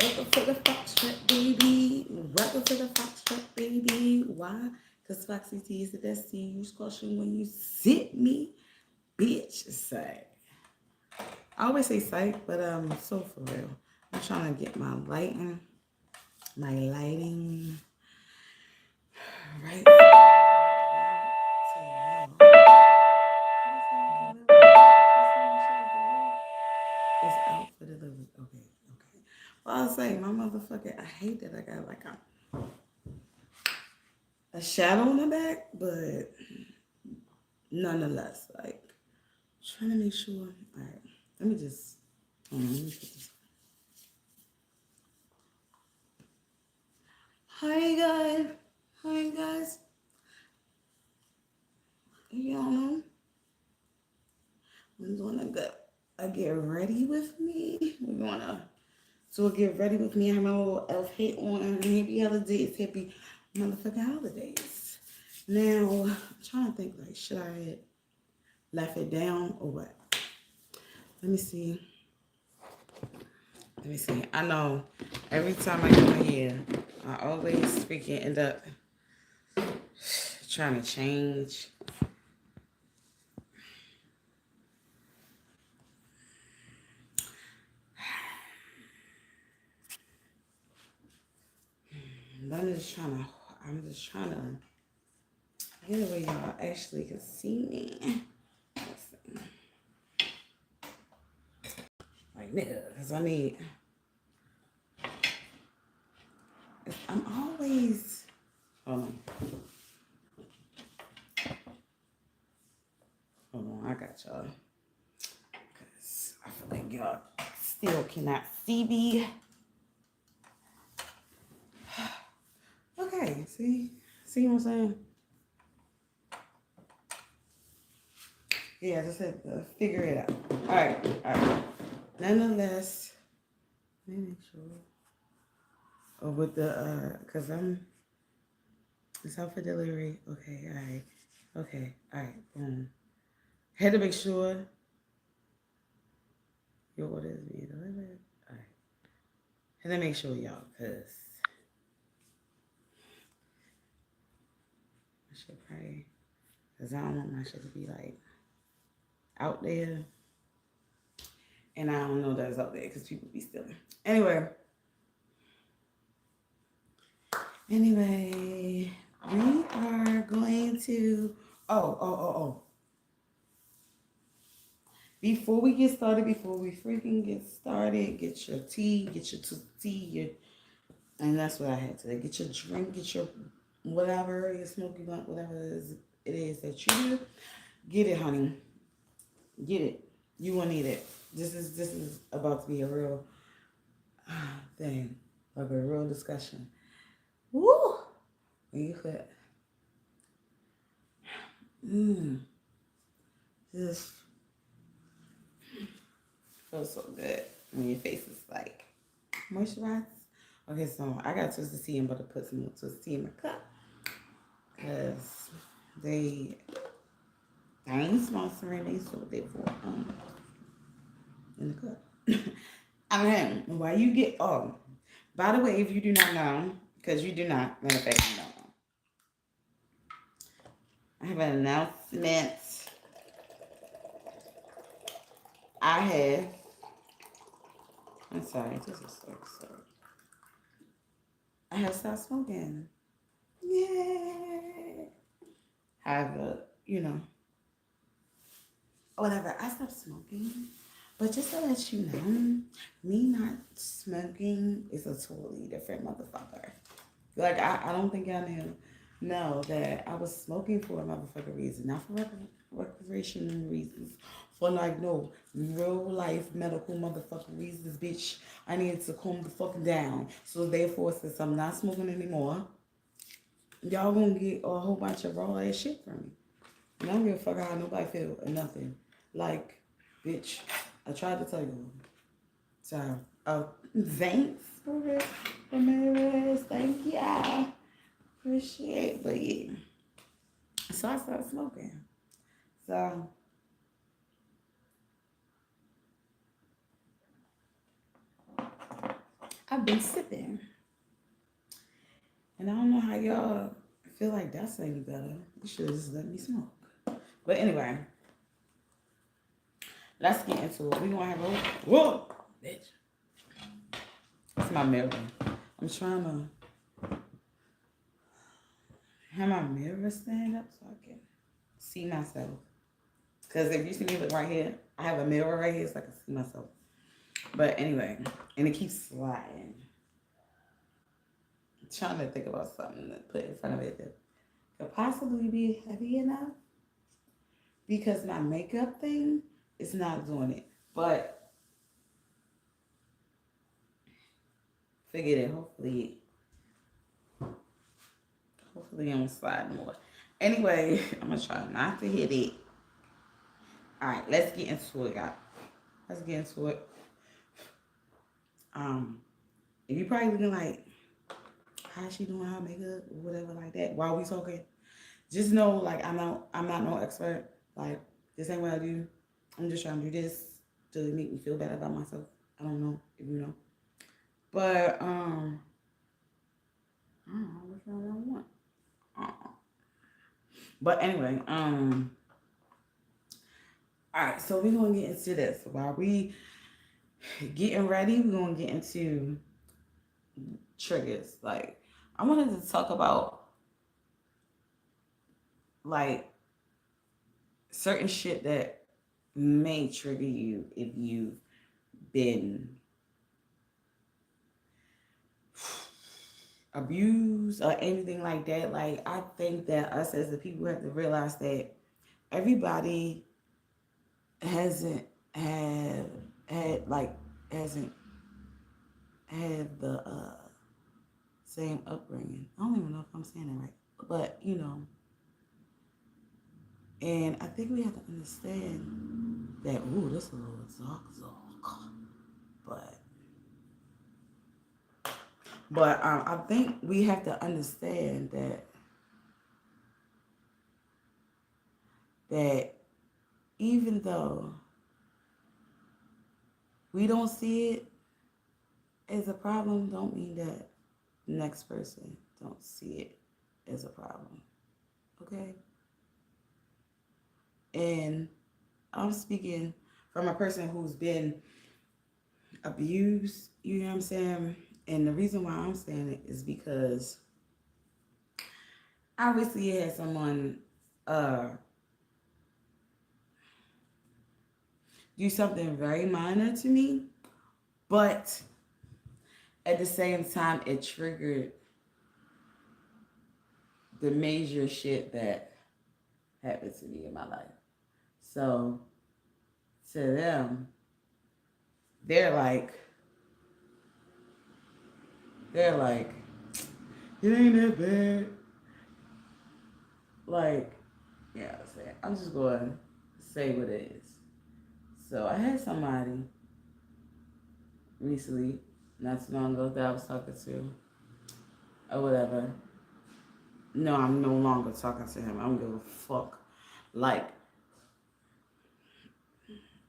Welcome to the Foxtrot, baby. Welcome to the Foxtrot, baby. Why? Because Foxy T is the best tea. Use caution when you sit me, bitch. Say. I always say psych, but so for real. I'm trying to get my lighting right. It's out for delivery. Okay. Well, I was saying, my motherfucker, I hate that I got like a shadow on my back, but nonetheless, like, trying to make sure. All right, let me just, let me put this. Hi, guys. Hi, guys. Y'all know, we're gonna go get ready with me. We're gonna so get ready with me. I have my little elf hat on. Happy holidays, happy motherfucking holidays. Now, I'm trying to think, like, should I have left it down or what? Let me see. I know every time I get my hair, I always freaking end up trying to change. I'm just trying to get it where y'all actually can see me. Let's see. Like nigga, because I'm always, hold on, I got y'all. Because I feel like y'all still cannot see me. Okay, see what I'm saying? Yeah, I just had to figure it out. All right. Nonetheless, let me make sure. Oh, with the, because it's out for delivery. Okay, all right, boom. Had to make sure your order is being delivered. All right. Had to make sure, y'all, because I should probably, because I don't want my shit to be, like, out there. And I don't know that's out there because people be stealing. Anyway, we are going to, Before we freaking get started, get your tea, get your tea, and that's what I had today. Get your drink, get your whatever, your smoky blunt, whatever it is that you do. Get it, honey. Get it. You will need it. This is about to be a real thing, like a real discussion. Woo! When you put, this feels so good when your face is like moisturized. Okay, so I got twisted tea. I'm about to put some more twisted tea in my cup because they ain't sponsoring. They sold it for in the cup. I mean, why you get? Oh, by the way, if you do not know, because you do not, matter of fact, you don't know, I have an announcement. I'm sorry, this is so absurd. I have stopped smoking. Yay! However, whatever, I stopped smoking. But just to let you know, me not smoking is a totally different motherfucker. Like, I don't think y'all know that I was smoking for a motherfucking reason, not for recreational reasons. For like, no, real life medical motherfucking reasons, bitch. I needed to calm the fuck down. So therefore, since I'm not smoking anymore, y'all gonna get a whole bunch of raw ass shit from me. And I don't give a fuck how nobody feel or nothing. Like, bitch, I tried to tell you. So, thanks for it. Thank you. Appreciate it. But yeah. So I started smoking. So I've been sipping. And I don't know how y'all feel like that's any better. You should just let me smoke. But anyway, let's get into it. We gonna have a whoa, bitch. It's my mirror. I'm trying to have my mirror stand up so I can see myself. Cause if you see me look right here, I have a mirror right here so I can see myself. But anyway, and it keeps sliding. I'm trying to think about something to put in front of it that could possibly be heavy enough. Because my makeup thing is not doing it. But figured it. Hopefully I'm sliding more. Anyway, I'm gonna try not to hit it. Alright, let's get into it, guys. Let's get into it. If you probably looking like how's she doing her makeup or whatever like that while we talking, just know like I'm not no expert. Like this ain't what I do. I'm just trying to do this to make me feel better about myself. I don't know if you know. But I don't know which one I want. But anyway, all right, so we're gonna get into this. While we getting ready, we're gonna get into triggers. Like I wanted to talk about like certain shit that may trigger you if you've been abused or anything like that. Like I think that us as the people have to realize that everybody hasn't had like hasn't had the same upbringing. I don't even know if I'm saying it right, but you know, and I think we have to understand that. Ooh, this is a little talk, but I think we have to understand that even though we don't see it as a problem, don't mean that the next person don't see it as a problem. Okay? And I'm speaking from a person who's been abused, you know what I'm saying? And the reason why I'm saying it is because obviously it had someone do something very minor to me, but at the same time it triggered the major shit that happened to me in my life. So to them, they're like, it ain't that bad. Like, yeah, I'm just going to say what it is. So I had somebody recently, not too long ago, that I was talking to, or whatever. No, I'm no longer talking to him. I don't give a fuck. Like,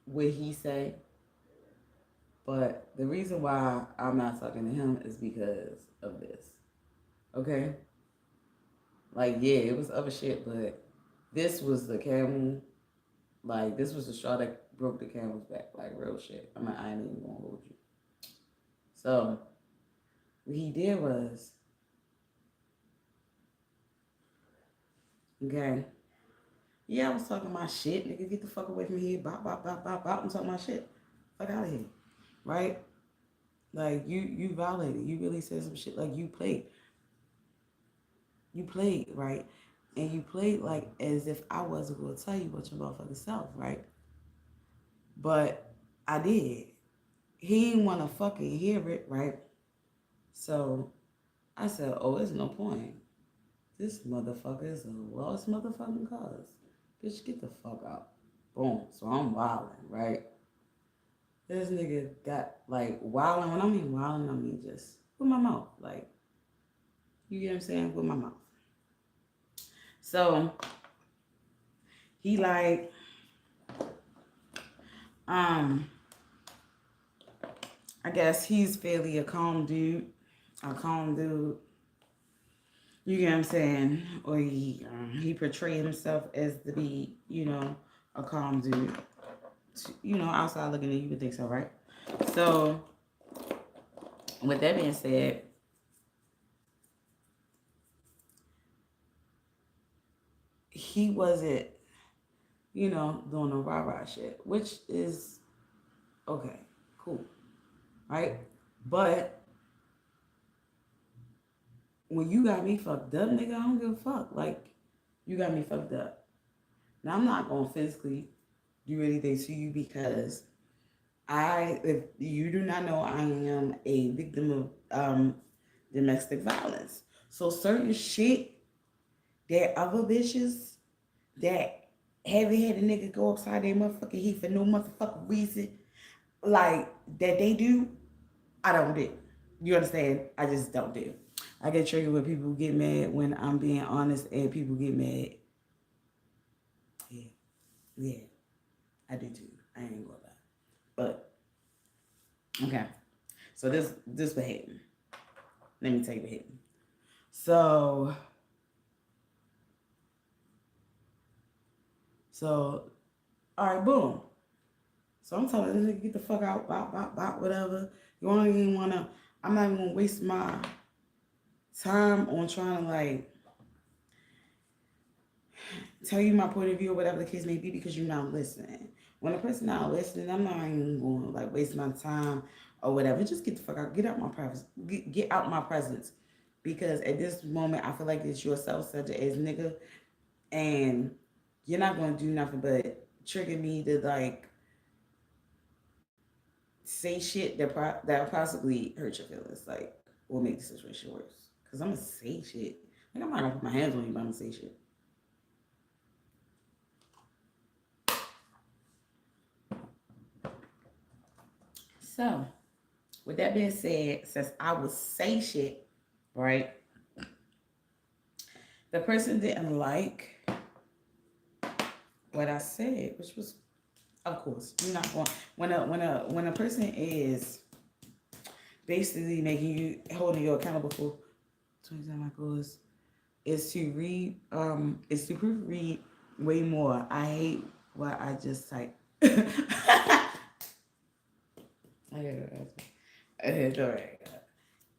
what he say. But the reason why I'm not talking to him is because of this. Okay? Like, yeah, it was other shit, but this was the camel. Like, this was the straw that broke the camel's back. Like, real shit. I mean, I ain't even gonna hold you. So, what he did was, okay, yeah, I was talking my shit. Nigga, get the fuck away from here. Bop, bop, bop, bop, bop. I'm talking my shit. Fuck out of here. Right? Like, you violated. You really said some shit. Like, you played. You played, right? And you played like as if I wasn't going to tell you what your motherfucking self, right? But I did. He didn't want to fucking hear it, right? So I said, oh, there's no point. This motherfucker is a lost motherfucking cause. Bitch, get the fuck out. Boom. So I'm wilding, right? This nigga got like wilding. When I mean wilding, I mean just with my mouth. Like, you get what I'm saying? With my mouth. So he like, I guess he's fairly a calm dude. A calm dude. You get what I'm saying? Or he portrayed himself as to be, a calm dude. Outside looking in, you would think so, right? So, with that being said, he wasn't, doing no rah-rah shit, which is okay, cool, right? But when you got me fucked up, nigga, I don't give a fuck. Like, you got me fucked up. Now, I'm not going to physically do anything to you because if you do not know, I am a victim of domestic violence. So certain shit that other bitches that haven't had a nigga go upside their motherfucking heat for no motherfucking reason, like that they do, I don't do. You understand? I just don't do. I get triggered when people get mad when I'm being honest, and people get mad. Yeah, yeah, I do too. I ain't gonna lie. But okay, so this behaving. Let me tell you behaving. So, all right, boom. So I'm telling this nigga, get the fuck out, bop, whatever. You don't even wanna. I'm not even gonna waste my time on trying to like tell you my point of view or whatever the case may be because you're not listening. When a person not listening, I'm not even going to like waste my time or whatever. Just get the fuck out. Get out my presence. Get out my presence. Because at this moment, I feel like it's yourself such as nigga, and you're not going to do nothing but trigger me to like say shit that possibly hurt your feelings, like, or make the situation worse. Because I'm going to say shit. Like, I'm not going to put my hands on you, but I'm going to say shit. So, with that being said, since I would say shit, right? The person didn't like what I said, which was, of course, you're not going. When a person is basically making you holding you accountable for 20 times my goals is to read, is to proofread way more. I hate what I just typed. It's all right.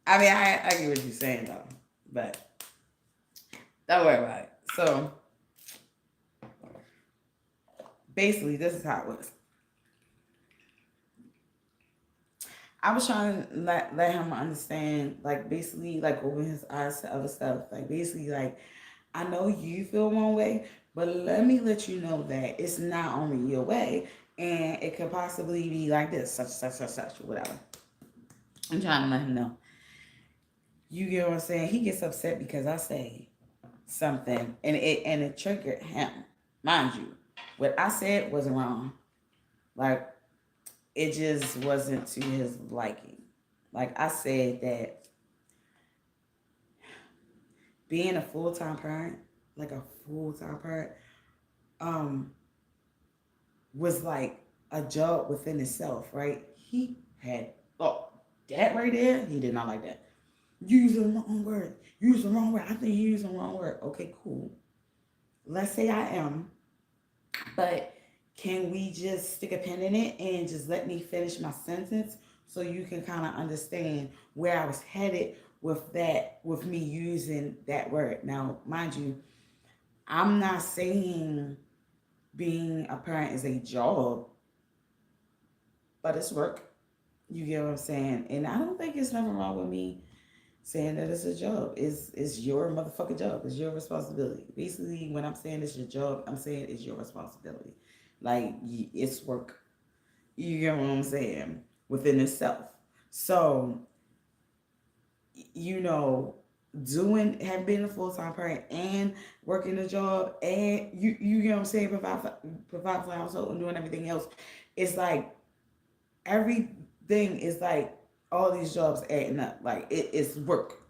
I mean, I get what you're saying though, but don't worry about it. So basically, this is how it was. I was trying to let him understand, like basically, like open his eyes to other stuff. Like basically, like I know you feel one way, but let me let you know that it's not only your way, and it could possibly be like this, such, whatever. I'm trying to let him know. You get what I'm saying? He gets upset because I say something, and it triggered him. Mind you, what I said wasn't wrong. Like it just wasn't to his liking. Like I said that being a full-time parent, like a full-time parent, um, was like a job within itself, right? He had that right there, he did not like that. Use the wrong word. Use the wrong word. I think you used the wrong word. Okay, cool. Let's say I am, but can we just stick a pin in it and just let me finish my sentence so you can kind of understand where I was headed with that, with me using that word? Now, mind you, I'm not saying being a parent is a job, but it's work. You get what I'm saying? And I don't think it's nothing wrong with me saying that it's a job. It's your motherfucking job. It's your responsibility. Basically, when I'm saying it's your job, I'm saying it's your responsibility. Like it's work. You get what I'm saying? Within itself. So, you know, have been a full-time parent and working a job, and you get what I'm saying, provide for the household and doing everything else. It's like everything is like all these jobs adding up. Like it's work.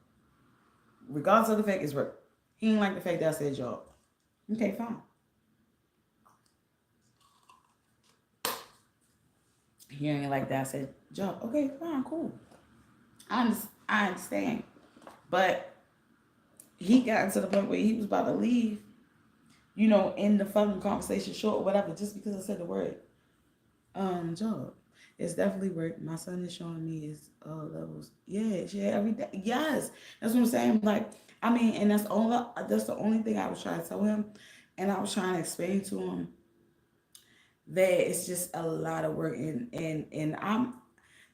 Regardless of the fact it's work. He didn't like the fact that I said job. Okay, fine. hearing it like that, I said, Joe, okay, fine, cool. I understand. But he got to the point where he was about to leave, in the fucking conversation short or whatever, just because I said the word job. It's definitely work. My son is showing me his levels. Yeah, every day. Yes. That's what I'm saying. Like, I mean, and that's the only thing I was trying to tell him. And I was trying to explain to him that it's just a lot of work, and I'm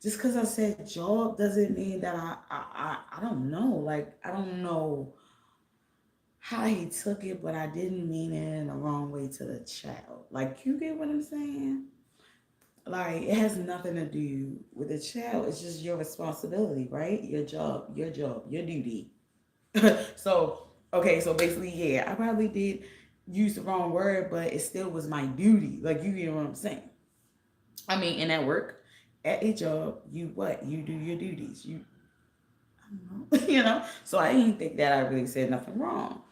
just because I said job doesn't mean that I don't know. Like, I don't know how he took it, but I didn't mean it in the wrong way to the child. Like, you get what I'm saying? Like, it has nothing to do with the child. It's just your responsibility, right? Your job, your duty. So, okay, so basically, yeah, I probably did use the wrong word, but it still was my duty. Like, you get what I'm saying? I mean, in at work, at a job, you what? You do your duties. I don't know, So I didn't think that I really said nothing wrong.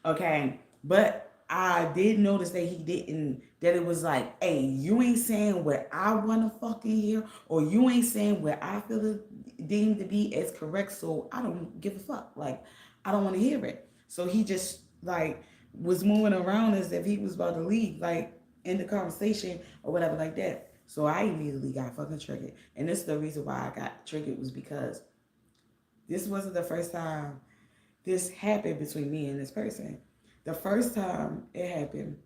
Okay, but I did notice that he didn't. That it was like, hey, you ain't saying what I want to fucking hear, or you ain't saying what I feel it deemed to be as correct. So I don't give a fuck. Like, I don't want to hear it. So he just like was moving around as if he was about to leave, like in the conversation or whatever, like that. So I immediately got fucking triggered, and this is the reason why I got triggered was because this wasn't the first time this happened between me and this person. The first time it happened,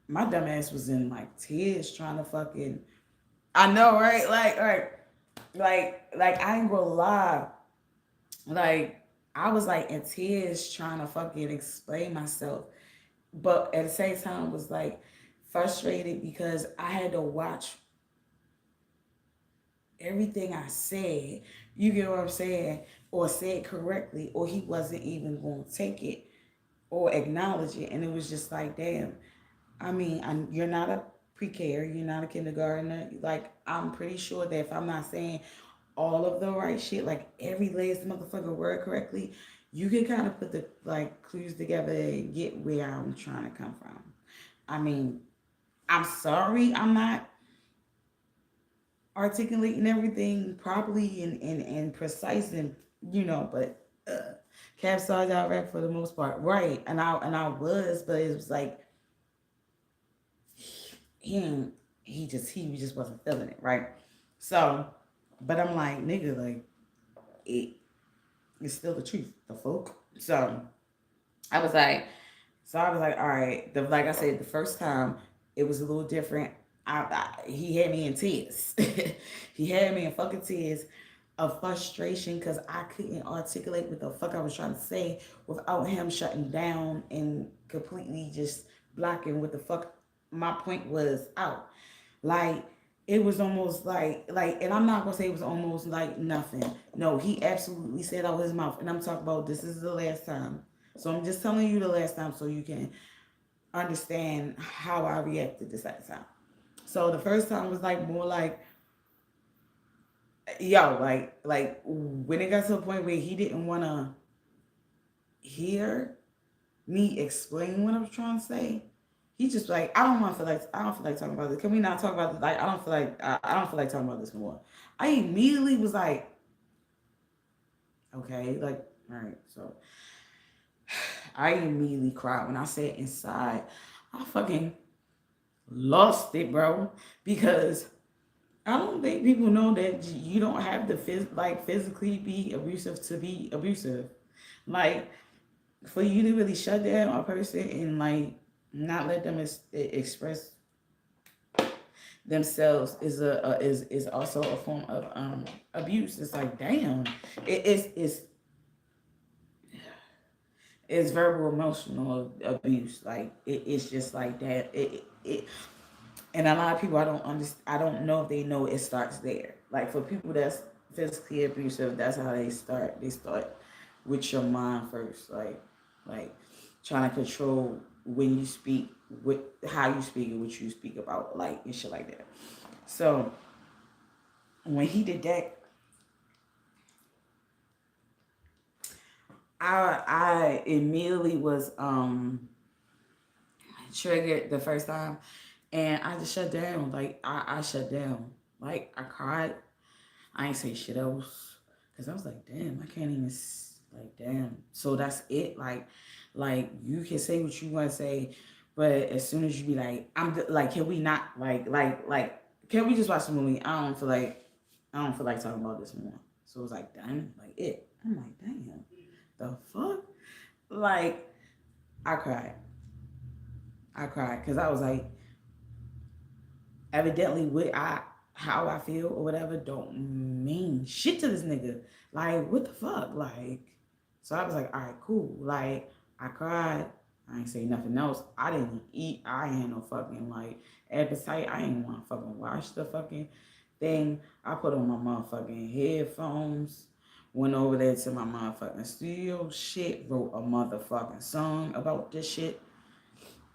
my dumb ass was in like tears trying to fucking. I know, right? Like I ain't gonna lie. Like, I was like in tears trying to fucking explain myself, but at the same time was like frustrated because I had to watch everything I said. You get what I'm saying? Or said correctly, or he wasn't even going to take it or acknowledge it. And it was just like, damn. I mean, you're not a pre-care, you're not a kindergartner. Like, I'm pretty sure that if I'm not saying all of the right shit, like every last motherfucking word correctly, you can kind of put the like clues together and get where I'm trying to come from. I mean, I'm sorry I'm not articulating everything properly and precise, and but capsize out right for the most part, right? And I was, but it was like him, he just wasn't feeling it, right? So, but I'm like, nigga, like it it's still the truth, the folk. So I was like, all right. Like I said, the first time it was a little different. He had me in tears. He had me in fucking tears of frustration because I couldn't articulate what the fuck I was trying to say without him shutting down and completely just blocking what the fuck my point was out. Like, it was almost like, and I'm not gonna say it was almost like nothing. No, he absolutely said out his mouth, and I'm talking about this is the last time. So I'm just telling you the last time so you can understand how I reacted the second time. So the first time was like more like, yo, like when it got to a point where he didn't want to hear me explain what I was trying to say. He just like, I don't feel like talking about this. Can we not talk about this? Like, I don't feel like talking about this no more. I immediately was like, okay, like, all right. So I immediately cried when I said inside. I fucking lost it, bro, because I don't think people know that you don't have to physically be abusive to be abusive. Like, for you to really shut down a person and like not let them express themselves is also a form of abuse. It's like, damn, it's verbal emotional abuse. Like, it's just like that. And a lot of people, I don't know if they know it starts there. Like, for people that's physically abusive, that's how they start. They start with your mind first, like trying to control when you speak, with how you speak and what you speak about, like, and shit like that. So when he did that, I immediately was triggered the first time, and I just shut down. Like, I shut down. Like, I cried. I ain't say shit else. Because I was like, damn, I can't even, like, damn. So that's it. Like you can say what you want to say, but as soon as you be like, like, can we not, can we just watch the movie? I don't feel like talking about this more. So it was like, damn, like it. I'm like, damn, the fuck? Like, I cried. I cried because I was like, evidently how I feel or whatever don't mean shit to this nigga. Like, what the fuck? Like, so I was like, all right, cool. Like, I cried. I ain't say nothing else. I didn't eat. I ain't no fucking like appetite. I ain't want to fucking watch the fucking thing. I put on my motherfucking headphones. Went over there to my motherfucking studio. Shit, wrote a motherfucking song about this shit.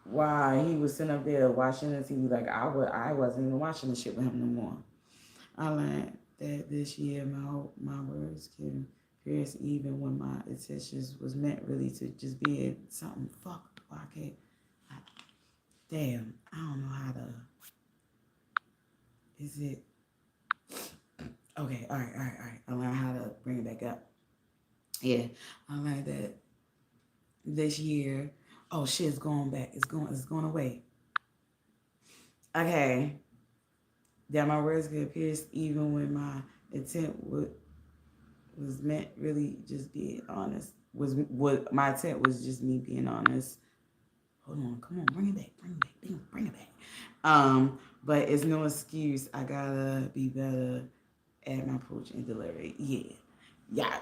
Why he was sitting up there watching the TV, like I wasn't even watching the shit with him no more. I learned that this year my words can pierce even when my intentions was meant really to just be something. Fuck, why can't I, damn, I don't know how to. Is it okay? All right. I learned how to bring it back up. Yeah, I learned that this year. Oh shit, it's going back. It's going away. Okay. That my words get pierced even when my intent was meant really just being honest. Was what my intent was just me being honest. Hold on, come on, bring it back. Bring it back. But it's no excuse. I gotta be better at my approach and delivery. Yeah.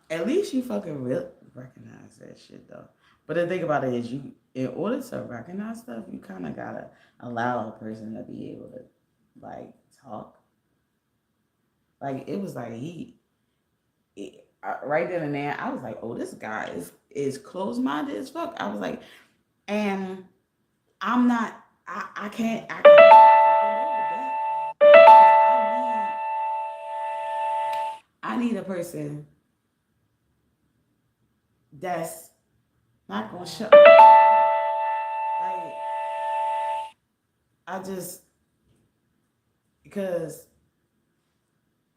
At least you fucking real recognize that shit though. But the thing about it is, you in order to recognize stuff, you kind of gotta allow a person to be able to like talk. Like it was like right then and there, I was like, oh, this guy is closed minded as fuck. I was like, and I'm not. I can't. I can't. I need a person that's not gonna shut me up. Like I just because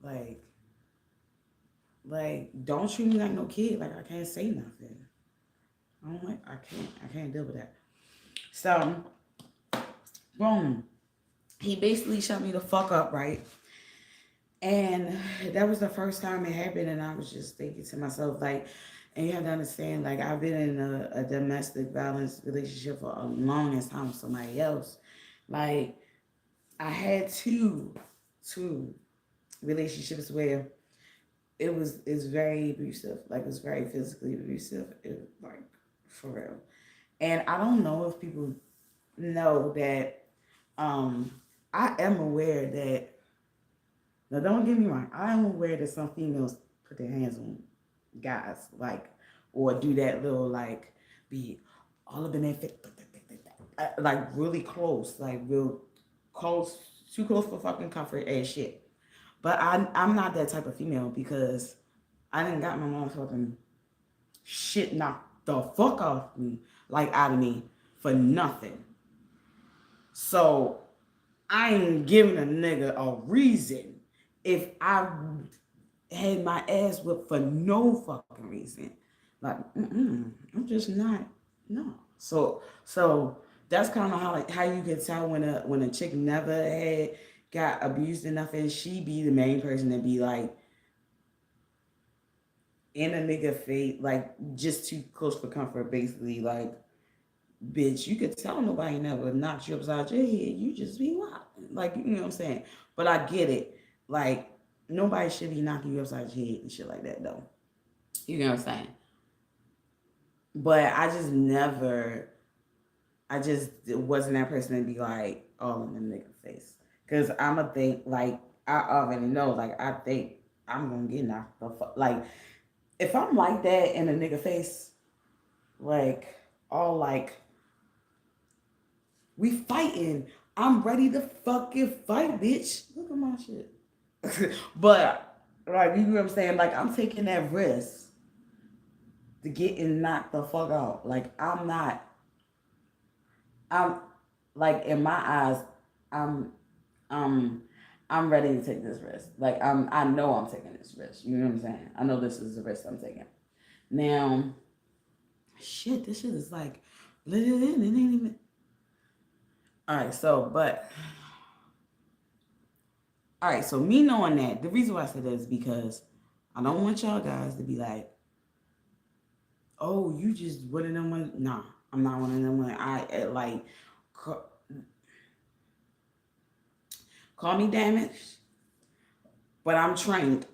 like don't treat me like no kid. Like I can't say nothing. I can't deal with that. So boom. He basically shut me the fuck up, right? And that was the first time it happened, and I was just thinking to myself, like, and you have to understand, like, I've been in a domestic violence relationship for a longest time with somebody else. Like, I had two relationships where it's very abusive, like it's very physically abusive, like for real. And I don't know if people know that. I am aware that. Now, don't get me wrong. I am aware that some females put their hands on guys, like, or do that little, like, be all up in their face, like, really close, like, real close, too close for fucking comfort and shit. But I'm not that type of female because I didn't got my motherfucking shit knocked the fuck off me, like, out of me for nothing. So, I ain't giving a nigga a reason if I had my ass whipped for no fucking reason. Like, I'm just not, no. So that's kind of how you can tell when a chick never had got abused enough, and she be the main person to be like in a nigga face, like just too close for comfort, basically. Like, bitch, you could tell nobody never knocked you upside your head. You just be wild. Like, you know what I'm saying? But I get it. Like, nobody should be knocking you upside your head and shit like that, though. You know what I'm saying? But I just wasn't that person to be like all in the nigga face. Because I'm a think, like, I already know, like, I think I'm going to get knocked the fuck. Like, if I'm like that in a nigga face, like, all like, we fighting. I'm ready to fucking fight, bitch. Look at my shit. But, like, you know what I'm saying? Like, I'm taking that risk to getting knocked the fuck out. Like, I'm, like, in my eyes, I'm I'm ready to take this risk. Like I know I'm taking this risk. You know what I'm saying? I know this is the risk I'm taking. Now, shit, this shit is like, it ain't even. All right, all right, so me knowing that, the reason why I said that is because I don't want y'all guys to be like, oh, you just one of them one. Nah, I'm not one of them one. Like, call me damaged, but I'm trained.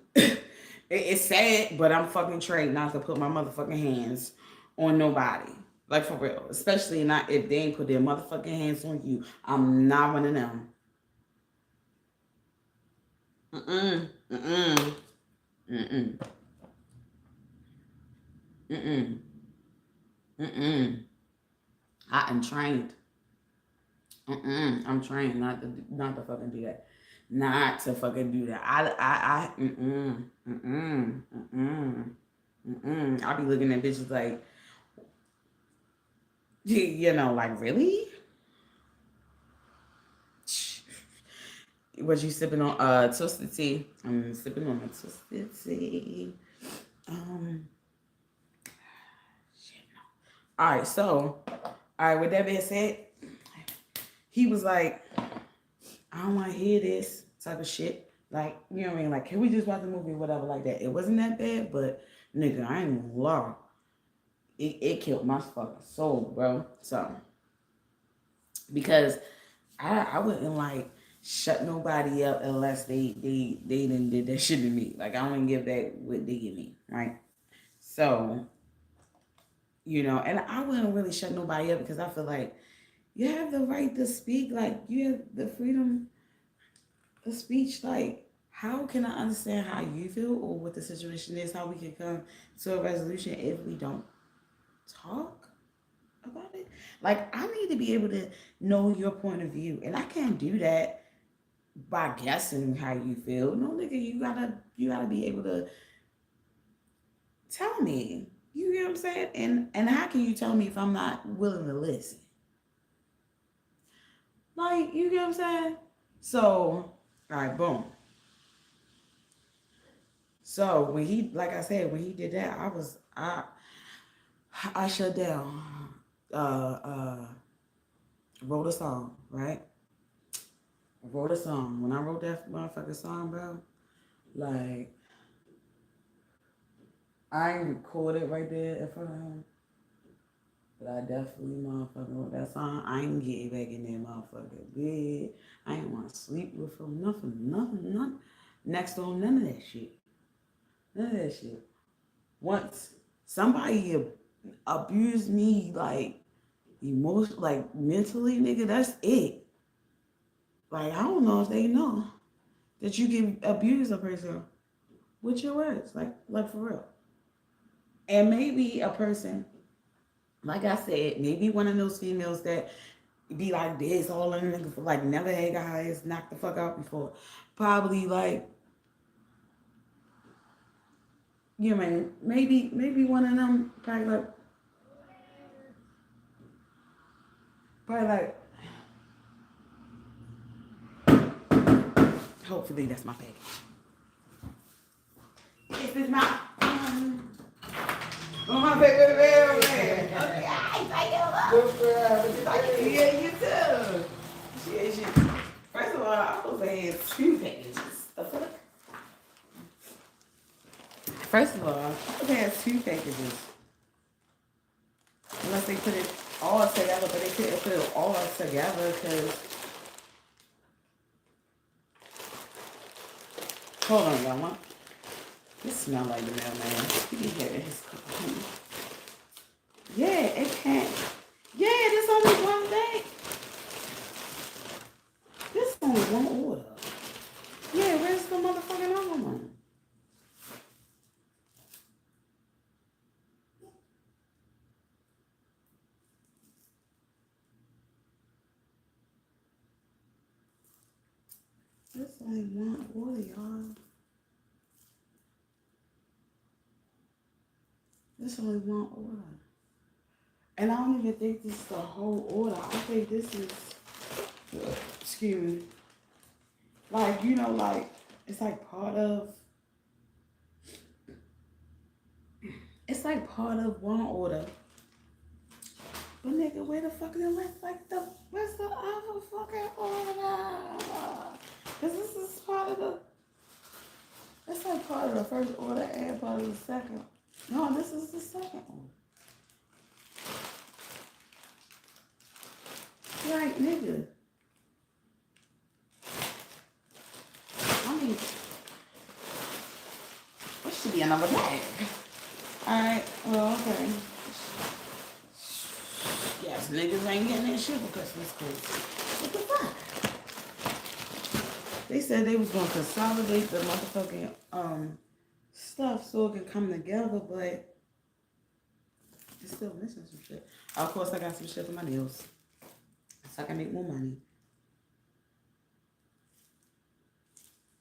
It's sad, but I'm fucking trained not to put my motherfucking hands on nobody. Like, for real. Especially not if they ain't put their motherfucking hands on you. I'm not one of them. Mm-mm. Mm-mm. Mm-mm. Mm-mm. Mm-mm. I am trained. I'm trained not to fucking do that. Not to fucking do that. I be looking at bitches like, you know, like, really? Was you sipping on twisted tea? I'm sipping on a twisted tea. Shit, no. All right, so, all right, with that being said, he was like, I don't want to hear this type of shit. Like, you know what I mean? Like, can we just watch the movie or whatever like that? It wasn't that bad, but nigga, I ain't gonna lie. It killed my fucking soul, bro. So, because I wouldn't like shut nobody up unless they didn't did that shit to me. Like, I don't give that what they give me, right? So, you know, and I wouldn't really shut nobody up because I feel like you have the right to speak. Like, you have the freedom of speech. Like, how can I understand how you feel or what the situation is? How we can come to a resolution if we don't talk about it? Like, I need to be able to know your point of view, and I can't do that by guessing how you feel. No, nigga, you gotta be able to tell me. You get what I'm saying? And how can you tell me if I'm not willing to listen? Like, you get what I'm saying? So, all right, boom. So when he, like I said, when he did that, I shut down. Uh, uh, wrote a song, right? I wrote a song. When I wrote that motherfucking song, bro, like, I ain't recorded right there in front of him, but I definitely motherfucking wrote that song. I ain't getting back in that motherfucking bed. I ain't want to sleep with him. Nothing. Next to him, none of that shit. None of that shit. Once somebody abused me, like, emotion, like, mentally, nigga, that's it. Like, I don't know if they know that you can abuse a person with your words, like for real. And maybe a person, like I said, maybe one of those females that be like this, all in the nigga, like, never had guys knocked the fuck out before. Probably like, you know, maybe one of them probably like, hopefully that's my package. This is my my baby man. Okay, thank you. Yeah, you too. She. First of all, I was had 2 packages. The fuck? First of all, I had 2 packages. Unless they put it all together, but they couldn't put it all together because. Hold on, y'all. This smells like the mailman. You can hear his cooking. Yeah, it can't. Yeah, there's only one thing. There's only one order. Yeah, where's the motherfucking other one? There's only one order, y'all. There's only one order. And I don't even think this is the whole order. I think this is, excuse me. Like, you know, like, it's like part of, it's like part of one order. But nigga, where the fuck is where's the other fucking order? Cause this is part of the, it's like part of the first order and part of the second. No, this is the second one. Like, nigga. I mean, it should be another bag. Alright, well, okay. Yes, niggas ain't getting that shit for Christmas, cause what the fuck? They said they was gonna consolidate the motherfucking stuff so it can come together, but it's still missing some shit. Of course, I got some shit for my nails, so I can make more money.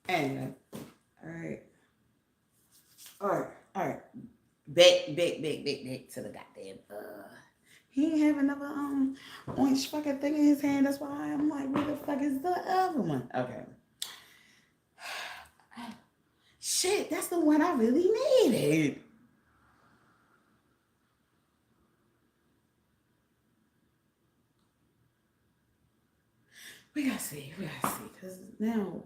Anyway, all right. Back to the goddamn. He ain't have another orange fucking thing in his hand. That's why I'm like, where the fuck is the other one? Okay. Shit, that's the one I really needed. We gotta see, cause now,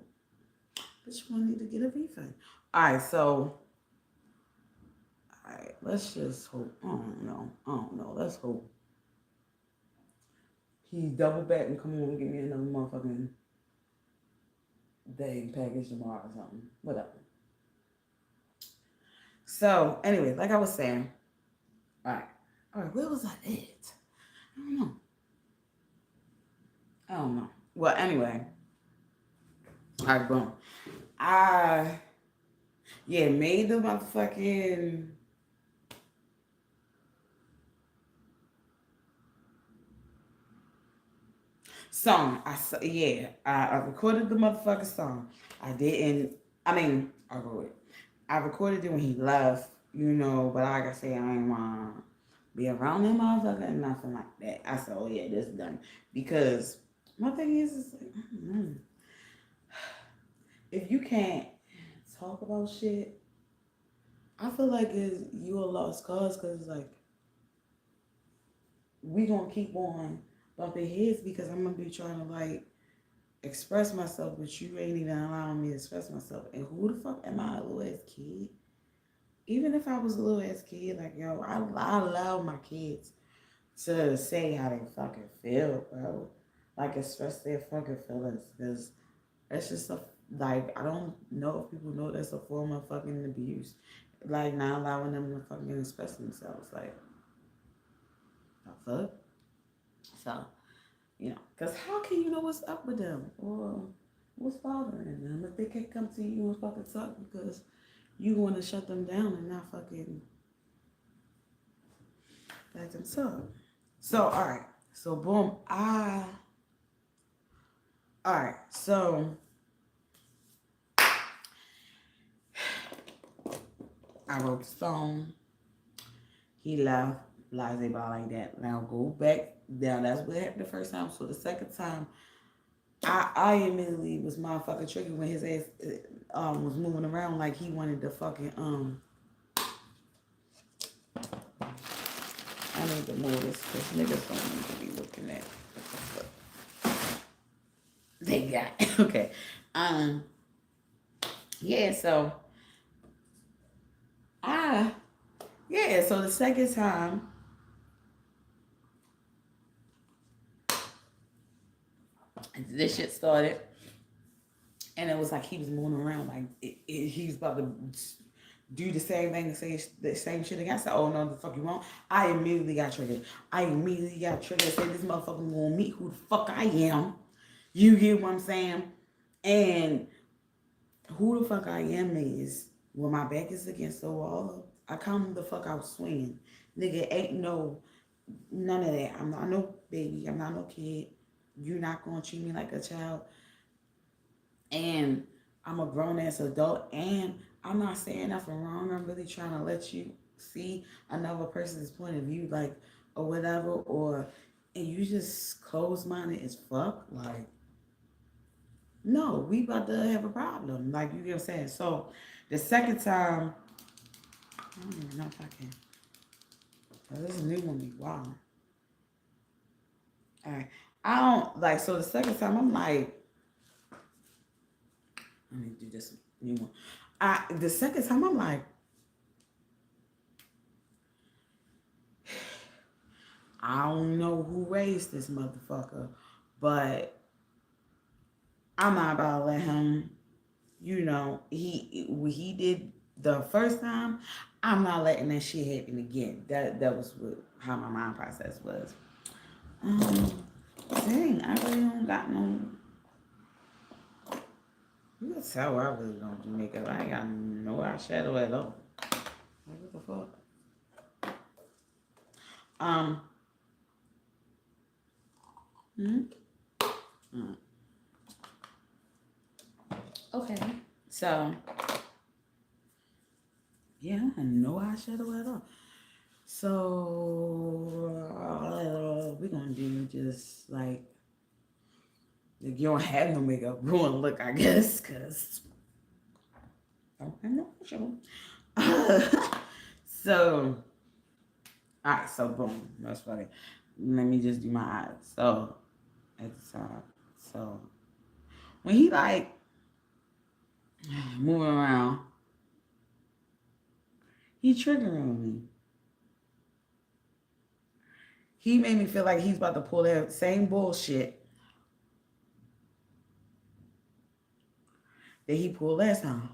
which one need to get a refund? All right, so, all right, let's just hope. I don't know. Let's hope he double back and come on and give me another motherfucking day package tomorrow or something. Whatever. So, anyway, like I was saying, all right, where was I at? I don't know. Well, anyway, all right, boom. Made the motherfucking song. I recorded the motherfucking song. I didn't. I mean, I wrote it. I recorded it when he left, you know. But like I said, I ain't want to be around that motherfucker and nothing like that. I said, oh yeah, this is done because my thing is like, if you can't talk about shit, I feel like you a lost cause because like we gonna keep on bumping heads because I'm gonna be trying to like express myself, but you ain't even allowing me to express myself. And who the fuck am I, a little ass kid? Even if I was a little ass kid, like yo, I allow my kids to say how they fucking feel, bro. Like express their fucking feelings, because that's just like I don't know if people know that's a form of fucking abuse. Like not allowing them to fucking express themselves, like the fuck. So you know, because how can you know what's up with them or what's bothering them if they can't come to you and fucking talk because you want to shut them down and not fucking let them talk. So all right, so boom, all right, so I wrote the song. He left, blase blah like that. Now go back. Now that's what happened the first time. So the second time, I immediately was motherfucking triggered when his ass was moving around like he wanted to fucking I need to move this because niggas don't need to be looking at what the fuck they got. Okay. Yeah, so so the second time this shit started and it was like he was moving around like he was about to do the same thing and say the same shit again. I said, oh no, the fuck you won't. I immediately got triggered. Said this motherfucker gonna meet who the fuck I am. You get what I'm saying? And who the fuck I am is when my back is against the wall, I come the fuck out swinging. Nigga, ain't none of that. I'm not no baby. I'm not no kid. You're not gonna treat me like a child. And I'm a grown ass adult and I'm not saying nothing wrong. I'm really trying to let you see another person's point of view, like, or whatever, and you just close minded as fuck. Like, No, we about to have a problem. Like, you get what I'm saying? So, the second time, I don't even know if I can. Oh, this is a new one. Wow. All right. I don't, like, so the second time, I'm like, let me do this new one. The second time, I'm like, I don't know who raised this motherfucker, but I'm not about to let him, he did the first time. I'm not letting that shit happen again. That was how my mind process was. Um, dang, I really don't got no. You can tell I really don't do makeup. I ain't got no eyeshadow at all. Like, what the fuck? Um. hmm Okay. So yeah, no eyeshadow at all. So we're gonna do just like if you don't have no makeup, ruin look, I guess, cause I don't have no eyeshadow. So all right, so boom, that's funny. Let me just do my eyes. So at the top, so when he like moving around, he triggering me. He made me feel like he's about to pull that same bullshit that he pulled last time.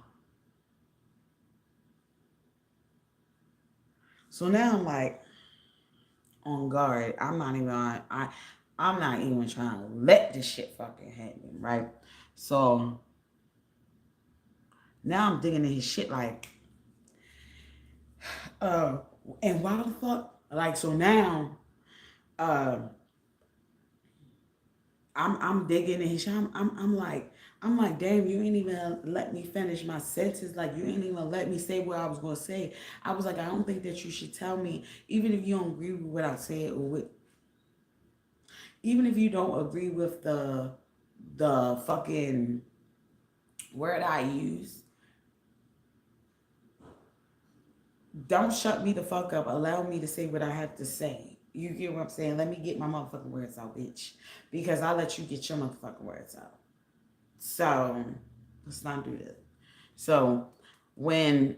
So now I'm like on guard. I'm not even trying to let this shit fucking happen, right? So now I'm digging in his shit like, uh, and why the fuck? Like, so now, uh, I'm digging in his shit. I'm like, damn, you ain't even let me finish my sentence. Like, you ain't even let me say what I was gonna say. I was like, I don't think that you should tell me, even if you don't agree with what I said or with, even if you don't agree with the fucking word I use, don't shut me the fuck up. Allow me to say what I have to say. You get what I'm saying? Let me get my motherfucking words out, bitch. Because I let you get your motherfucking words out. So let's not do this. So when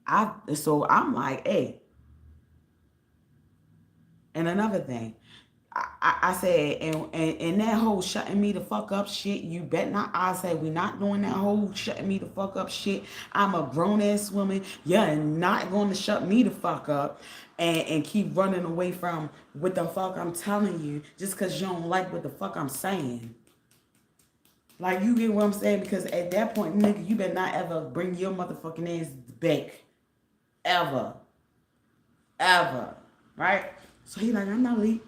I'm like, hey, and another thing, I said, and that whole shutting me the fuck up shit, you bet not. I said, we not doing that whole shutting me the fuck up shit. I'm a grown ass woman. You're not going to shut me the fuck up and keep running away from what the fuck I'm telling you just because you don't like what the fuck I'm saying. Like, you get what I'm saying? Because at that point, nigga, you better not ever bring your motherfucking ass back. Ever. Ever. Right? So he like, I'm not leaving.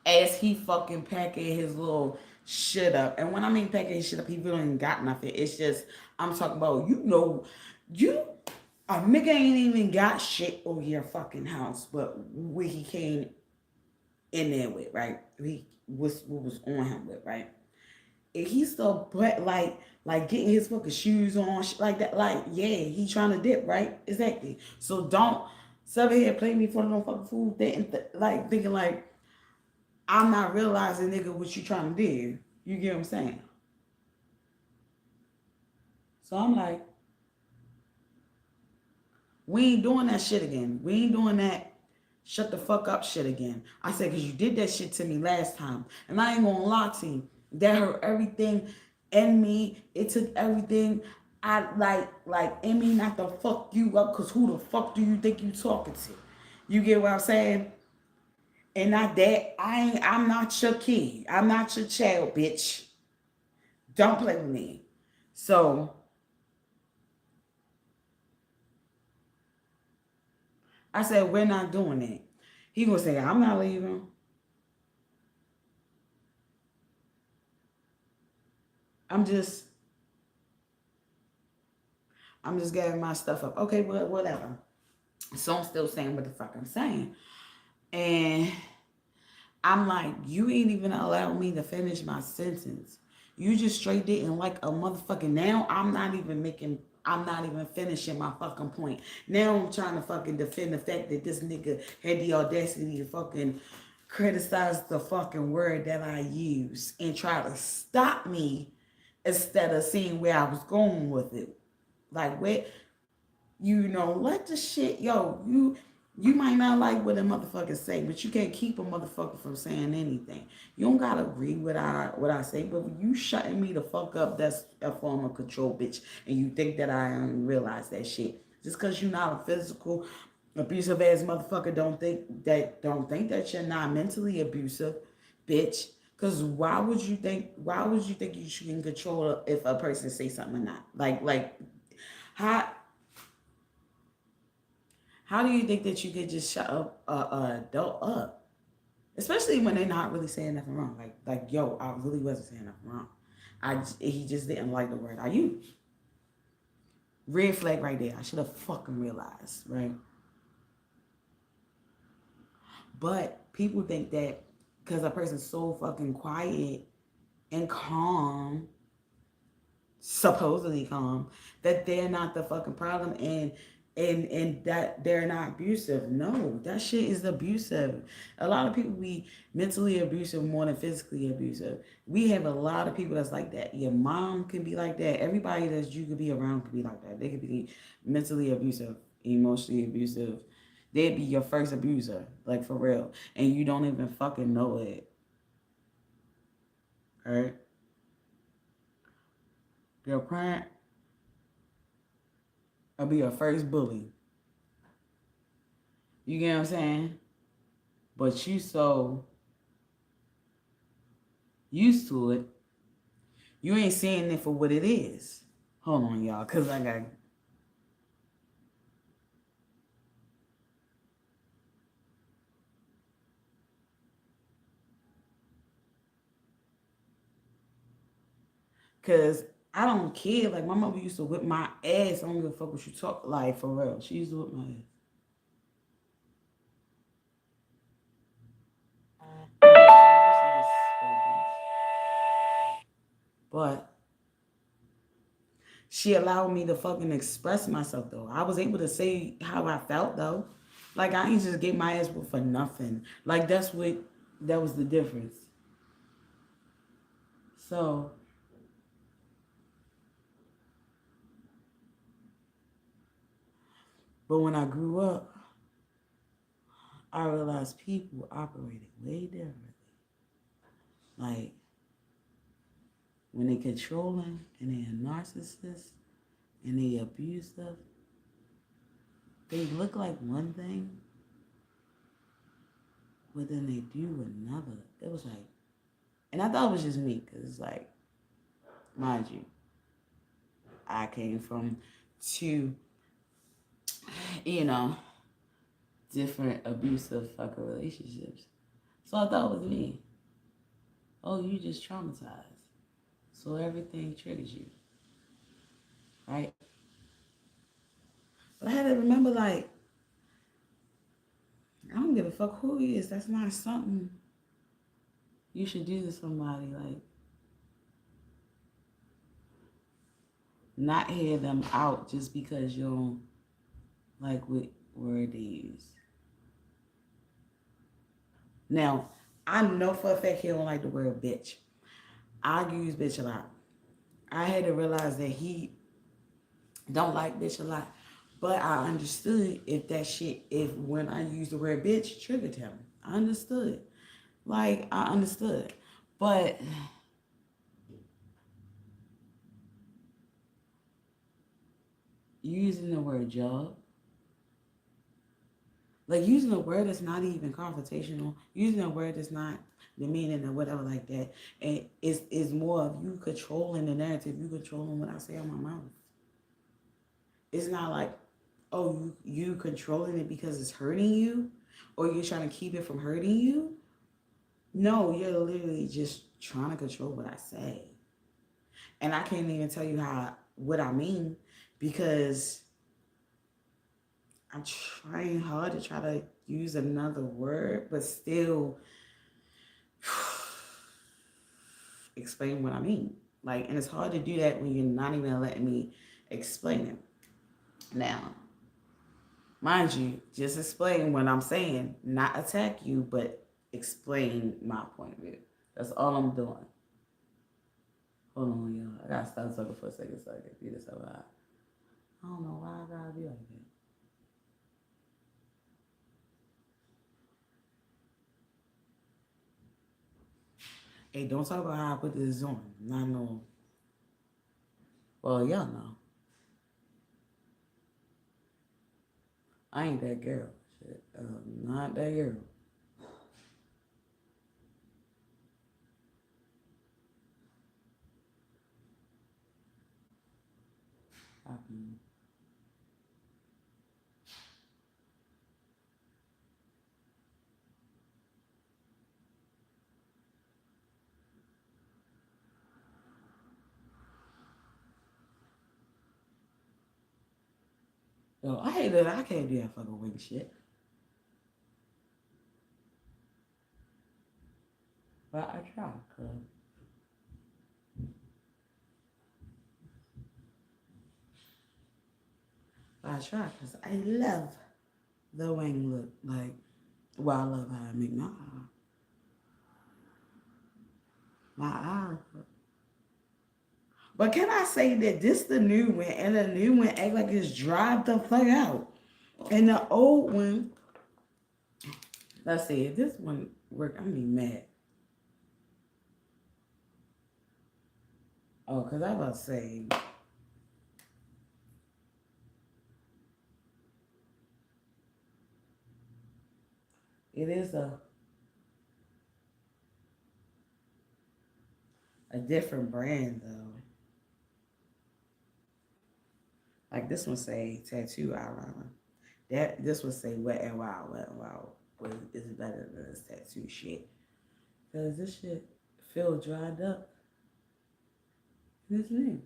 As he fucking packing his little shit up. And when I mean packing his shit up, he really ain't got nothing. It's just, I'm talking about, a nigga ain't even got shit over your fucking house, but where he came in there with, right? He was what was on him with, right? If he still like getting his fucking shoes on, like that, like, yeah, he trying to dip, right? Exactly. So don't sit here play me for no fucking food, like thinking like, I'm not realizing, nigga, what you trying to do. You get what I'm saying? So I'm like, we ain't doing that shit again. We ain't doing that shut the fuck up shit again. I said, because you did that shit to me last time. And I ain't gonna lie to you. That hurt everything in me. It took everything. I like in me not to fuck you up, because who the fuck do you think you talking to? You get what I'm saying? And not that I'm not your kid. I'm not your child, bitch. Don't play with me. So I said, we're not doing it. He gonna say, I'm not leaving. I'm just I'm just getting my stuff up. Okay, well, whatever. So I'm still saying what the fuck I'm saying. And I'm like, you ain't even allow me to finish my sentence. You just straight didn't like a motherfucking. Now I'm not even finishing my fucking point. Now I'm trying to fucking defend the fact that this nigga had the audacity to fucking criticize the fucking word that I use and try to stop me instead of seeing where I was going with it. Like, where, let the shit, you might not like what a motherfucker say, but you can't keep a motherfucker from saying anything. You don't gotta agree with what I say, but when you shutting me the fuck up, that's a form of control, bitch. And you think that I don't realize that shit. Just cause you're not a physical abusive ass motherfucker, don't think that you're not mentally abusive, bitch. Cause why would you think you can control if a person say something or not? Like how how do you think that you could just shut up a adult up? Especially when they're not really saying nothing wrong. Like yo, I really wasn't saying nothing wrong. He just didn't like the word I used. Red flag right there. I should have fucking realized, right? But people think that because a person's so fucking quiet and calm, supposedly calm, that they're not the fucking problem and that they're not abusive. No, that shit is abusive. A lot of people be mentally abusive more than physically abusive. We have a lot of people that's like that. Your mom can be like that. Everybody that you could be around could be like that. They could be mentally abusive, emotionally abusive. They'd be your first abuser, like for real. And you don't even fucking know it. Alright? Your parent will be your first bully. You get what I'm saying? But you so used to it, you ain't seeing it for what it is. Hold on, y'all, cause I got. Cause I don't care. Like my mother used to whip my ass. I don't give a fuck what you talk like for real. She used to whip my ass. But she allowed me to fucking express myself though. I was able to say how I felt though. Like I ain't just get my ass whooped for nothing. Like that was the difference. So, but when I grew up, I realized people operated way differently. Like when they controlling and they a narcissist and they abusive, they look like one thing, but then they do another. It was like, and I thought it was just me, because it's like, mind you, I came from two, you know, different abusive fucking relationships. So I thought it was me. Oh, you just traumatized. So everything triggers you, right? But I had to remember, like, I don't give a fuck who he is. That's not something you should do to somebody. Like, not hear them out just because you don't like what word they use. Now, I know for a fact he don't like the word bitch. I use bitch a lot. I had to realize that he don't like bitch a lot. But I understood if when I used the word bitch triggered him. I understood. Like, I understood. But using the word job, like using a word that's not even confrontational, using a word that's not demeaning or whatever like that, and is more of you controlling the narrative, you controlling what I say out my mouth. It's not like, oh, you controlling it because it's hurting you, or you're trying to keep it from hurting you. No, you're literally just trying to control what I say. And I can't even tell you what I mean, because I'm trying hard to try to use another word, but still explain what I mean. Like, and it's hard to do that when you're not even letting me explain it. Now, mind you, just explain what I'm saying, not attack you, but explain my point of view. That's all I'm doing. Hold on, y'all. I gotta stop talking for a second so I can do this over. I don't know why I gotta be like that. Hey, don't talk about how I put this on. Not no. Well, y'all know. I ain't that girl. Shit. Not that girl. Yo, I hate that I can't do that fucking wing shit. But I try, cuz. I try, cuz I love the wing look. Like, well, I love how I make my eye. But can I say that this the new one, and the new one act like it's dried the fuck out. And the old one, let's see, if this one work, I'm gonna be mad. Oh, because I was about to say, it is a different brand though. Like this one say tattoo eyeliner. This one say wet and wild, but it's better than this tattoo shit. Cause this shit feel dried up. This name.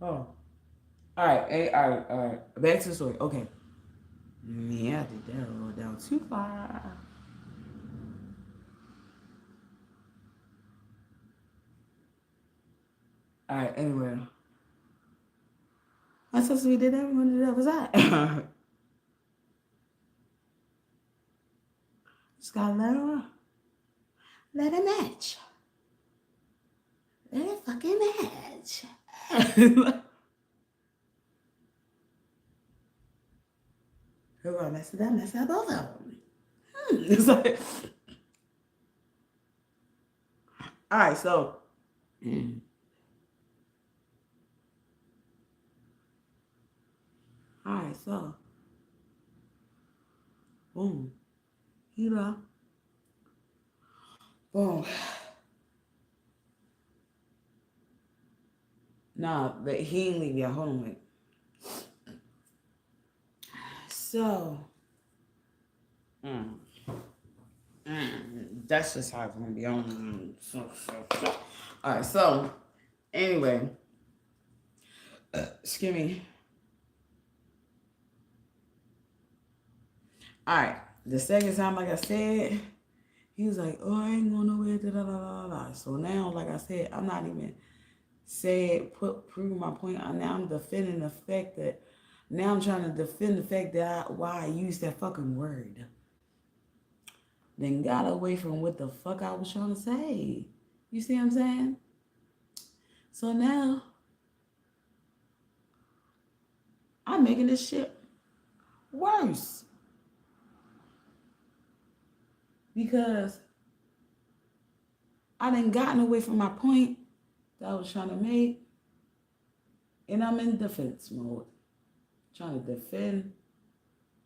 Oh. All right. Back to the story. Okay. Yeah, I did that a little down too far. All right, anyway. I supposed to be did that one the other side. Just gotta let it match. Let it fucking match. Who gonna mess it up? Mess up both of them. It's like, all right, so. All right, so. Boom. You know. Boom. Nah, but he ain't leave yet. Hold on, wait. So. That's just how it's gonna be on. All right, so. Anyway. Excuse me. All right. The second time, like I said, he was like, "Oh, I ain't going nowhere." Da da da da da. So now, like I said, I'm not even proving my point. Now I'm defending the fact that. Now I'm trying to defend the fact that why I used that fucking word. Then got away from what the fuck I was trying to say. You see what I'm saying? So now I'm making this shit worse. Because I done gotten away from my point that I was trying to make. And I'm in defense mode. Trying to defend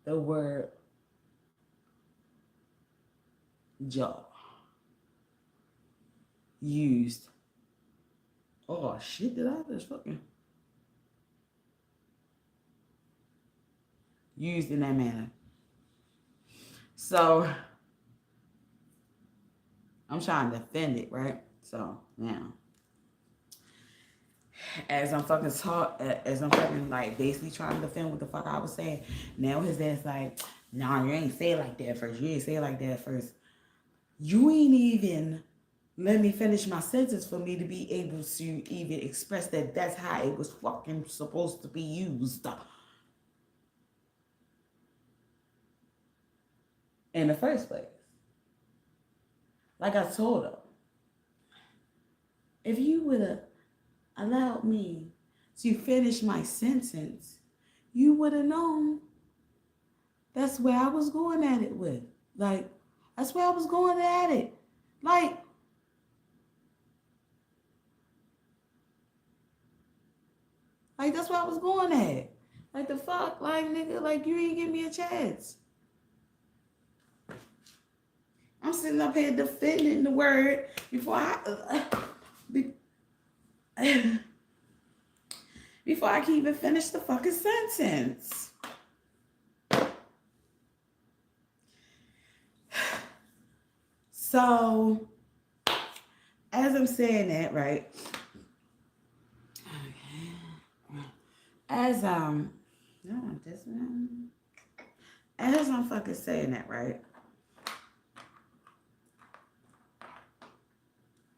the word jaw used. Oh shit, did I just fucking used in that manner? So I'm trying to defend it, right? So now as I'm fucking like basically trying to defend what the fuck I was saying. Now his ass like, nah, you ain't say it like that first. You ain't say it like that first. You ain't even let me finish my sentence for me to be able to even express that that's how it was fucking supposed to be used in the first place. Like I told him, if you would have allowed me to finish my sentence, you would have known that's where I was going at it with. Like, that's where I was going at it. Like that's where I was going at. Like the fuck, like nigga, like you ain't give me a chance. I'm sitting up here defending the word before before I can even finish the fucking sentence. So, as I'm saying that, right? As this one. As I'm fucking saying that, right?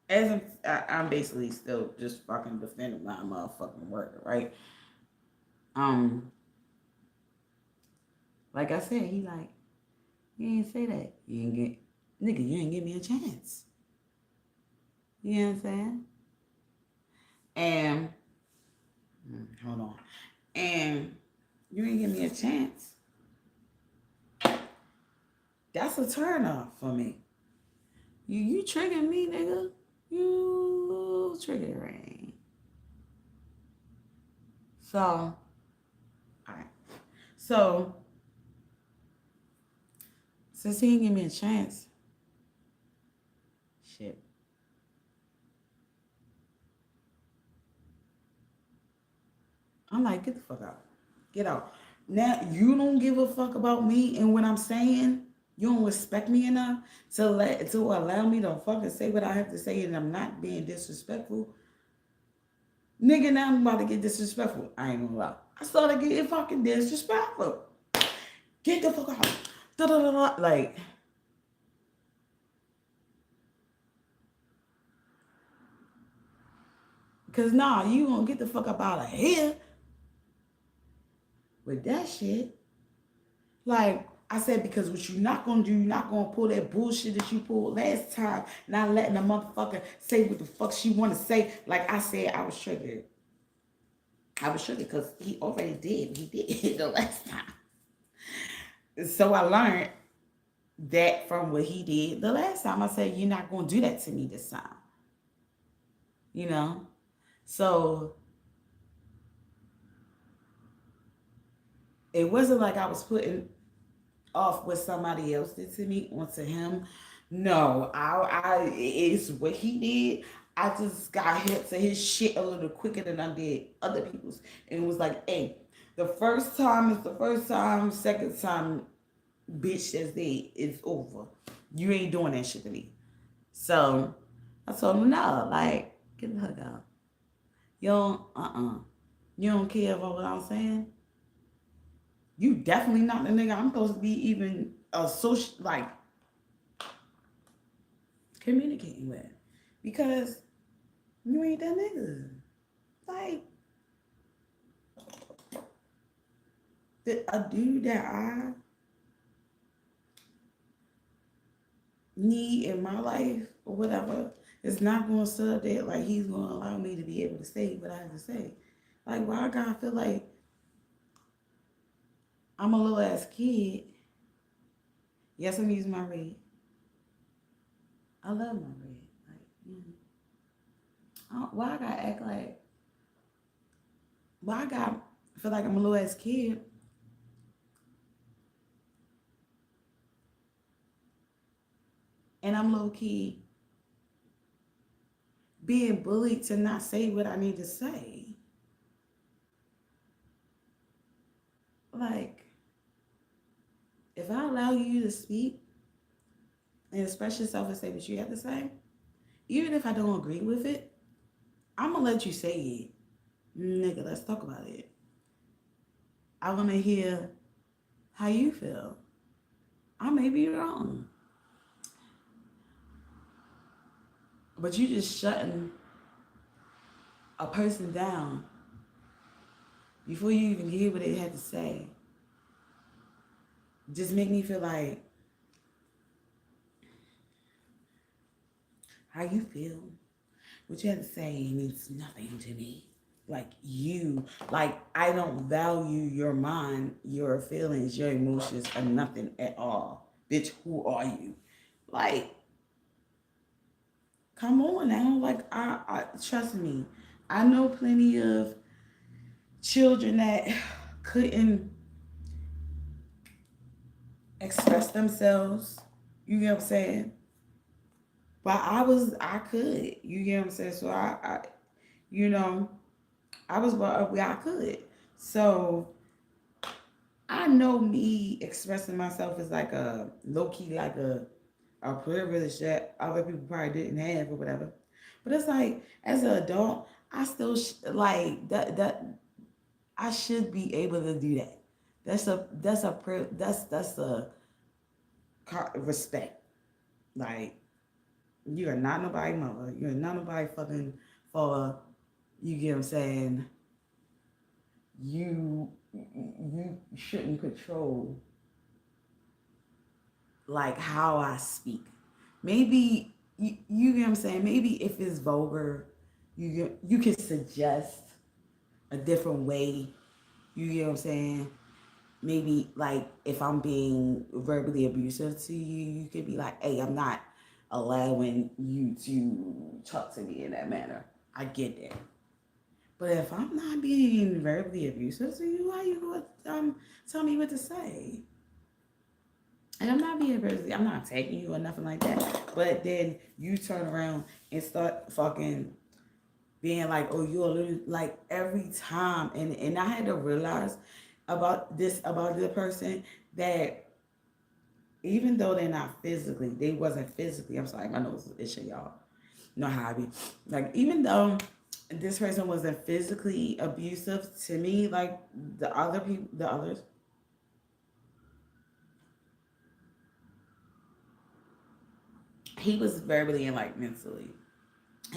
As I'm basically still just fucking defending my motherfucking word, right? Like I said, he like, you ain't say that. You ain't get, nigga, you ain't give me a chance. You know what I'm saying? And, hold on. And you ain't give me a chance. That's a turn off for me. You triggered me, nigga. You triggering. So, all right. So, since he didn't give me a chance, shit. I'm like, get the fuck out. Get out. Now, you don't give a fuck about me and what I'm saying. You don't respect me enough to allow me to fucking say what I have to say, and I'm not being disrespectful. Nigga, now I'm about to get disrespectful. I ain't gonna lie. I started getting fucking disrespectful. Get the fuck out. Da da da da. Like, cause nah, you gonna get the fuck up out of here with that shit. Like I said, because what you're not gonna do, you're not gonna pull that bullshit that you pulled last time, not letting a motherfucker say what the fuck she wanna say. Like I said, I was triggered. I was triggered because he already did. He did it the last time. So I learned that from what he did the last time. I said, you're not gonna do that to me this time. You know? So it wasn't like I was putting off what somebody else did to me onto him. No, it's what he did. I just got hit to his shit a little quicker than I did other people's. And it was like, hey, the first time is the first time, second time, bitch, that's it. It's over. You ain't doing that shit to me. So I told him, no, like, get the fuck out. You don't, You don't care about what I'm saying? You definitely not the nigga I'm supposed to be even like communicating with, because you ain't that nigga. Like a dude that I need in my life or whatever is not gonna sit there like he's gonna allow me to be able to say what I have to say. Like, why I gotta feel like I'm a little ass kid. Yes, I'm using my red. I love my red. Like, why I gotta act like? Why I gotta feel like I'm a little ass kid? And I'm low key being bullied to not say what I need to say. Like, if I allow you to speak and express yourself and say what you have to say, even if I don't agree with it, I'm gonna let you say it. Nigga, let's talk about it. I want to hear how you feel. I may be wrong, but you just shutting a person down before you even hear what they had to say. Just make me feel like how you feel. What you have to say means nothing to me. Like like I don't value your mind, your feelings, your emotions, or nothing at all. Bitch, who are you? Like, come on now. Like, I trust me. I know plenty of children that couldn't express themselves. You get what I'm saying? But I could. You get what I'm saying? So you know, I was brought up where I could. So I know me expressing myself is like a low key, like a privilege that other people probably didn't have or whatever. But it's like as an adult, I still like that. I should be able to do that. That's a respect. Like you are not nobody mother. You're not nobody fucking father. You get what I'm saying? You shouldn't control like how I speak. Maybe you get what I'm saying. Maybe if it's vulgar, you can suggest a different way. You get what I'm saying. Maybe like if I'm being verbally abusive to you, you could be like, "Hey, I'm not allowing you to talk to me in that manner." I get that. But if I'm not being verbally abusive to you, how you going to tell me what to say? And I'm not being verbally, I'm not attacking you or nothing like that. But then you turn around and start fucking being like, oh, you're a little, like every time. And I had to realize about the person that even though they're not physically, they wasn't physically, I'm sorry, my nose is itching, y'all. Know how I be. Like, even though this person wasn't physically abusive to me, like the others, he was verbally and like mentally.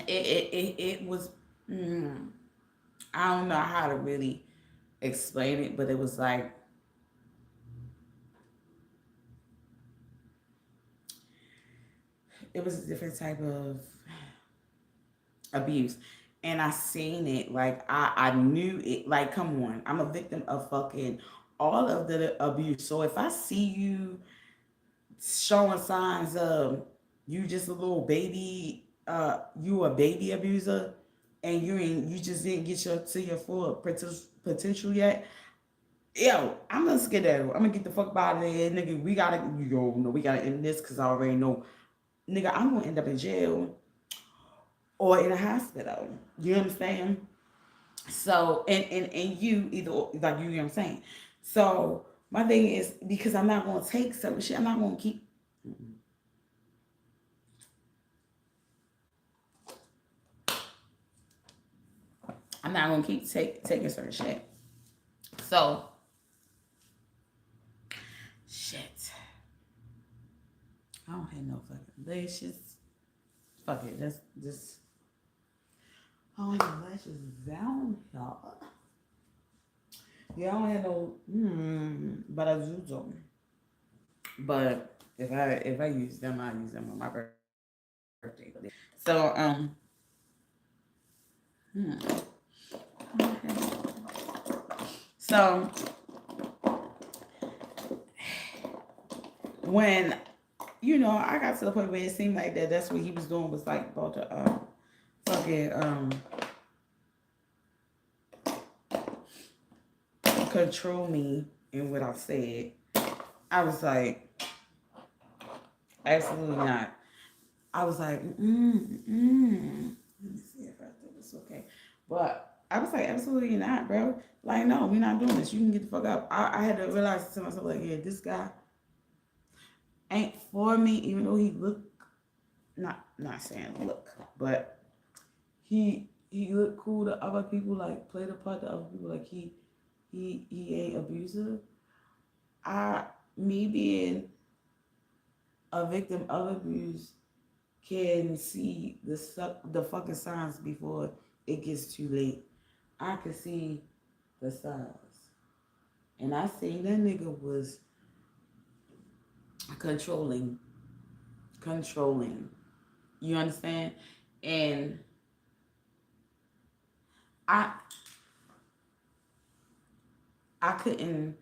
It was, mm, I don't know how to really explain it, but it was like, it was a different type of abuse. And I seen it, like I knew it, like come on, I'm a victim of fucking all of the abuse. So if I see you showing signs of you just a little baby, you a baby abuser, and you just didn't get your full potential yet. Yo, I'm gonna skedaddle. I'm gonna get the fuck out of there, nigga. We gotta end this because I already know, nigga. I'm gonna end up in jail or in a hospital. You understand? So, and you either like you know what I'm saying. So my thing is because I'm not gonna take certain shit. I'm not gonna keep. I'm not gonna keep taking certain shit. So shit. I don't have no fucking lashes. Fuck it. That's just all the lashes down, y'all. Yeah, I don't have no but I do them. But if I use them, I use them on my birthday. So hmm. So when I got to the point where it seemed like that's what he was doing was like about to fucking control me in what I said. I was like, absolutely not. I was like, let me see if I did this okay. But I was like, absolutely not, bro. Like, no, we're not doing this. You can get the fuck up. I had to realize to myself, like, yeah, this guy ain't for me, even though he look not saying look, but he he look cool to other people, like play the part to other people, like he ain't abusive. I Me being a victim of abuse can see the fucking signs before it gets too late. I could see the signs, and I seen that nigga was controlling, controlling. You understand? And I I couldn't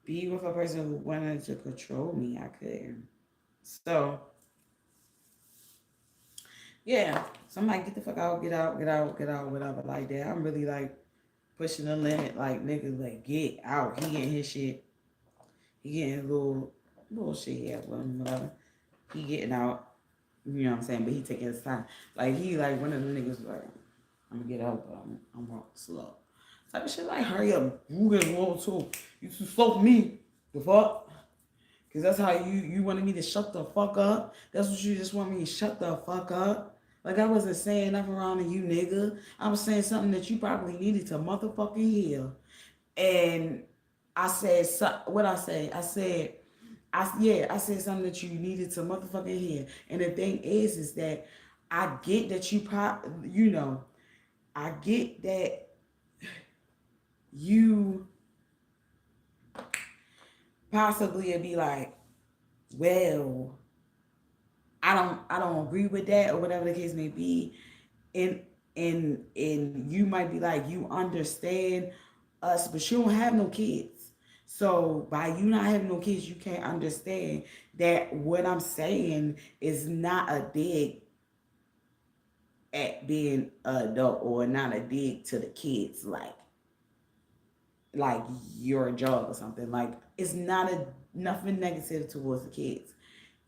be with a person who wanted to control me. I couldn't. So yeah, somebody get the fuck out, get out, get out, get out, whatever like that. I'm really like pushing the limit, like niggas like get out. He getting his shit. He getting his little shit, yeah, whatever. He getting out. You know what I'm saying? But he taking his time. Like he like one of the niggas like, I'm gonna get out, but I'm walking slow. Type of shit like hurry up, you get slow too. You too slow for me. The fuck? Cause that's how you wanted me to shut the fuck up. That's what you just want me to shut the fuck up. Like I wasn't saying nothing wrong to you, nigga. I was saying something that you probably needed to motherfucking hear. And I said, what I say? I said something that you needed to motherfucking hear. And the thing is that I get that I get that you possibly would be like, well, I don't agree with that or whatever the case may be. And and you might be like, you understand us, but you don't have no kids. So by you not having no kids, you can't understand that what I'm saying is not a dig at being an adult or not a dig to the kids, like you're a job or something. Like it's not a nothing negative towards the kids.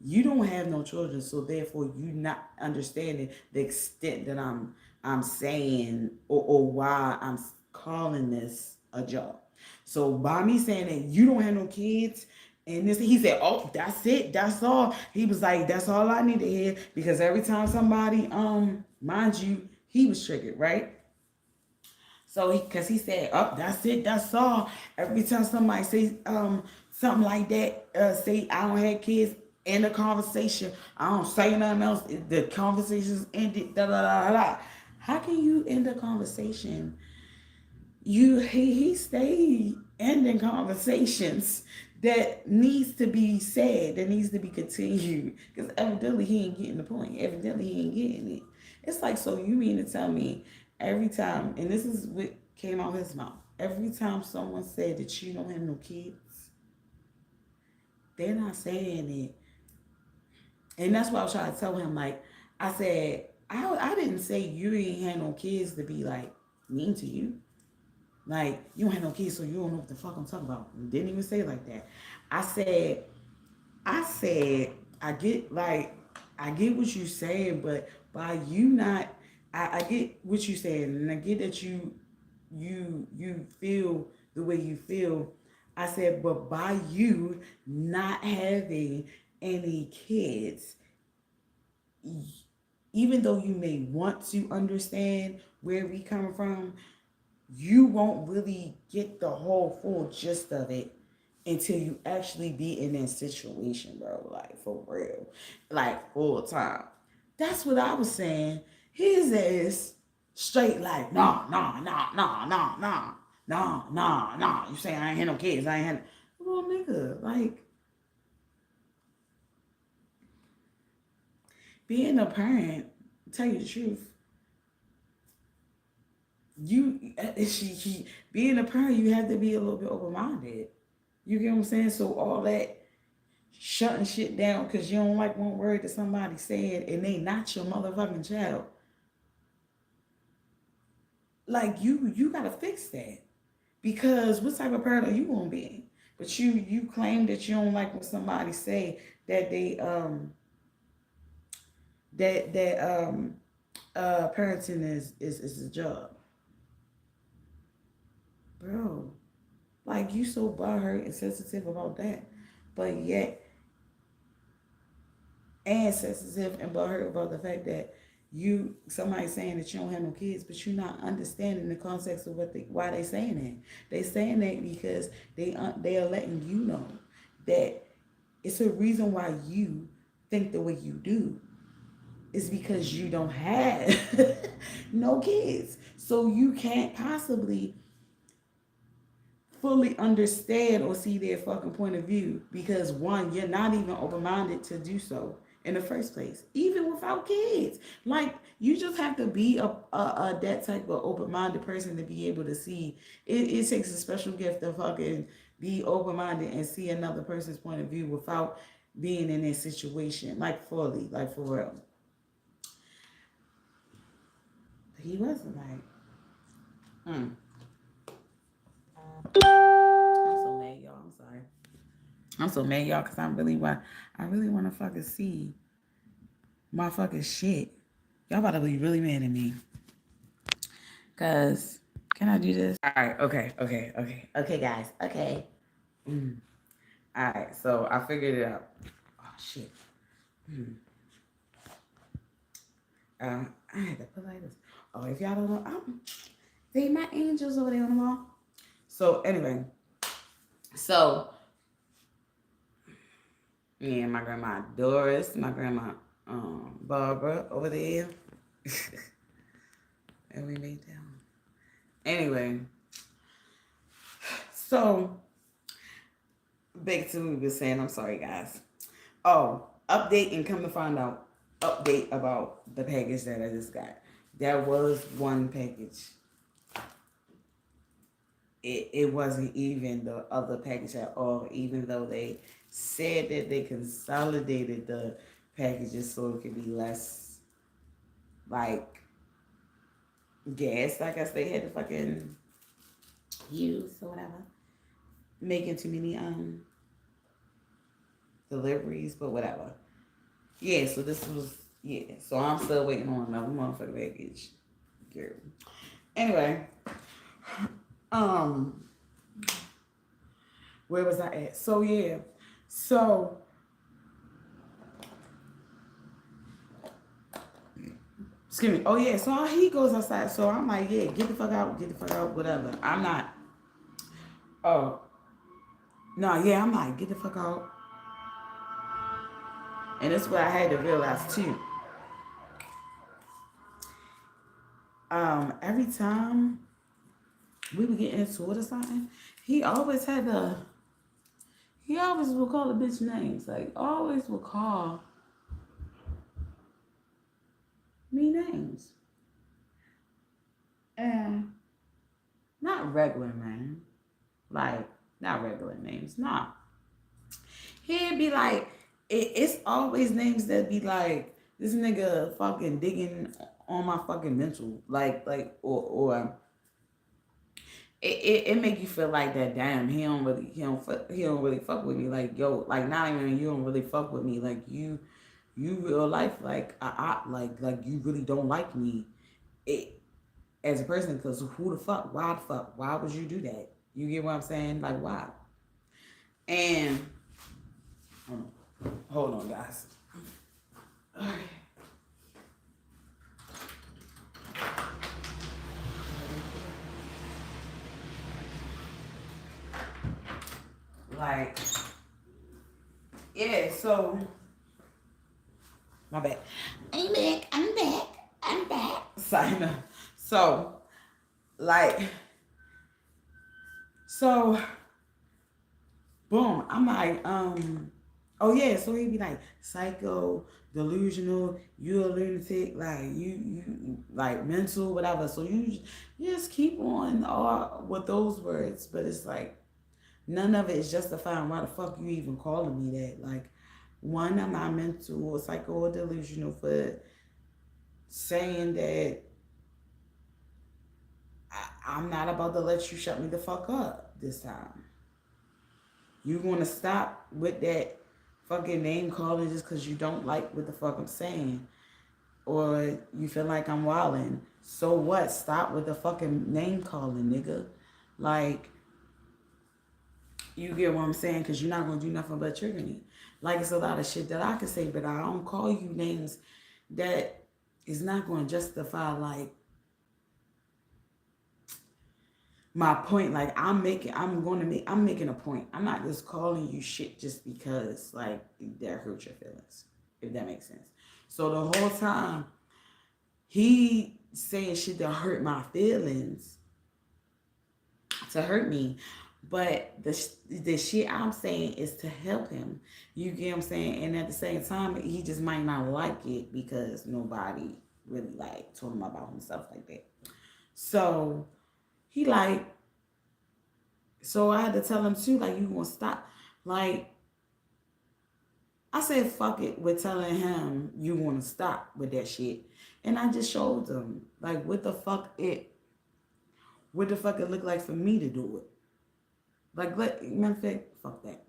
You don't have no children, so therefore you not understanding the extent that I'm saying or why I'm calling this a job. So by me saying that you don't have no kids, and this he said, oh, that's it, that's all. He was like, that's all I need to hear because every time somebody mind you, he was triggered, right? So because he said, "Oh, that's it, that's all." Every time somebody say something like that, say I don't have kids in the conversation, I don't say nothing else. The conversation's ended. Da da da da. How can you end the conversation? He stayed ending conversations that needs to be said, that needs to be continued. Because evidently he ain't getting the point. Evidently he ain't getting it. It's like, so you mean to tell me every time, and this is what came out of his mouth, every time someone said that you don't have no kids, they're not saying it. And that's why I was trying to tell him, like, I said, I didn't say you ain't had no kids to be like mean to you. Like, you don't have no kids, so you don't know what the fuck I'm talking about. Didn't even say it like that. I said, I said, I get what you saying, but by you not, I get what you saying, and I get that you feel the way you feel. I said, but by you not having any kids, even though you may want to understand where we come from, you won't really get the whole full gist of it until you actually be in that situation, bro. Like for real. Like full time. That's what I was saying. His ass straight like, nah, nah, nah, nah, nah, nah, nah, nah, nah. You say I ain't had no kids, I ain't had little nigga. Like being a parent, tell you the truth, she being a parent, you have to be a little bit open minded. You get what I'm saying? So all that shutting shit down because you don't like one word that somebody said and they not your motherfucking child. Like you gotta fix that. Because what type of parent are you gonna be? But you claim that you don't like what somebody say that they parenting is a job. Bro. Like you so butthurt and sensitive about that. But yet and sensitive and butthurt about the fact that somebody saying that you don't have no kids, but you're not understanding the context of why they saying that. They saying that because they are letting you know that it's a reason why you think the way you do is because you don't have no kids. So you can't possibly fully understand or see their fucking point of view because one, you're not even open-minded to do so in the first place, even without kids. Like you just have to be a that type of open-minded person to be able to see. It takes a special gift to fucking be open-minded and see another person's point of view without being in a situation, like fully, like for real. He wasn't like, I'm so mad, y'all. I'm sorry. I'm so mad, y'all, because I really want to fucking see my fucking shit. Y'all about to be really mad at me. Because, can I do this? All right, okay, guys. Okay. All right, so I figured it out. Oh, shit. I had to put like this. Oh, if y'all don't know, they my angels over there on the wall. So, anyway. So, me and my grandma Doris, my grandma Barbara over there. And we made down. Anyway, so back to what we were saying. I'm sorry, guys. Oh, update and come to find out. Update about the package that I just got. There was one package. It wasn't even the other package at all, even though they said that they consolidated the packages so it could be less like gas. I guess they had to fucking use or whatever. Making too many deliveries, but whatever. Yeah, so this was so I'm still waiting on another motherfucking package. Girl. Anyway, where was I at? So yeah. So excuse me. Oh yeah, so he goes outside. So I'm like, yeah, get the fuck out, whatever. I'm not oh no, yeah, I'm like, get the fuck out. And that's what I had to realize too. Every time we would get into it or something, he always would call the bitch names. Like, always would call me names. And not regular names. Like, not regular names. Nah. He'd be like, it's always names that be like, this nigga fucking digging on my fucking mental. Or it make you feel like that. Damn, he don't really fuck with me. Like, yo, like not even you don't really fuck with me. Like you real life like like you really don't like me. As a person, because who the fuck? Why the fuck? Why would you do that? You get what I'm saying? Like why? And hold on, guys. Like, yeah, so my bad. I'm back. Sorry, no. So, like, boom. I'm like, oh yeah, so he'd be like, psycho, delusional, you a lunatic, like you like mental, whatever. So you just keep on all with those words, but it's like none of it is justifying why the fuck you even calling me that. Like, one, I'm not mental or psycho or delusional for saying that I'm not about to let you shut me the fuck up this time. You want to stop with that fucking name calling just because you don't like what the fuck I'm saying. Or you feel like I'm wilding. So what? Stop with the fucking name calling, nigga. Like, you get what I'm saying? Because you're not going to do nothing but trigger me. Like, it's a lot of shit that I can say, but I don't call you names that is not going to justify like my point. Like I'm making a point. I'm not just calling you shit just because like that hurt your feelings, if that makes sense. So the whole time he saying shit that hurt my feelings to hurt me, but the shit I'm saying is to help him. You get what I'm saying? And at the same time, he just might not like it because nobody really like told him about himself like that. So he like, so I had to tell him too, like, you gonna stop. Like, I said fuck it with telling him you wanna stop with that shit. And I just showed him like what the fuck it look like for me to do it. Like, matter of fact, fuck that.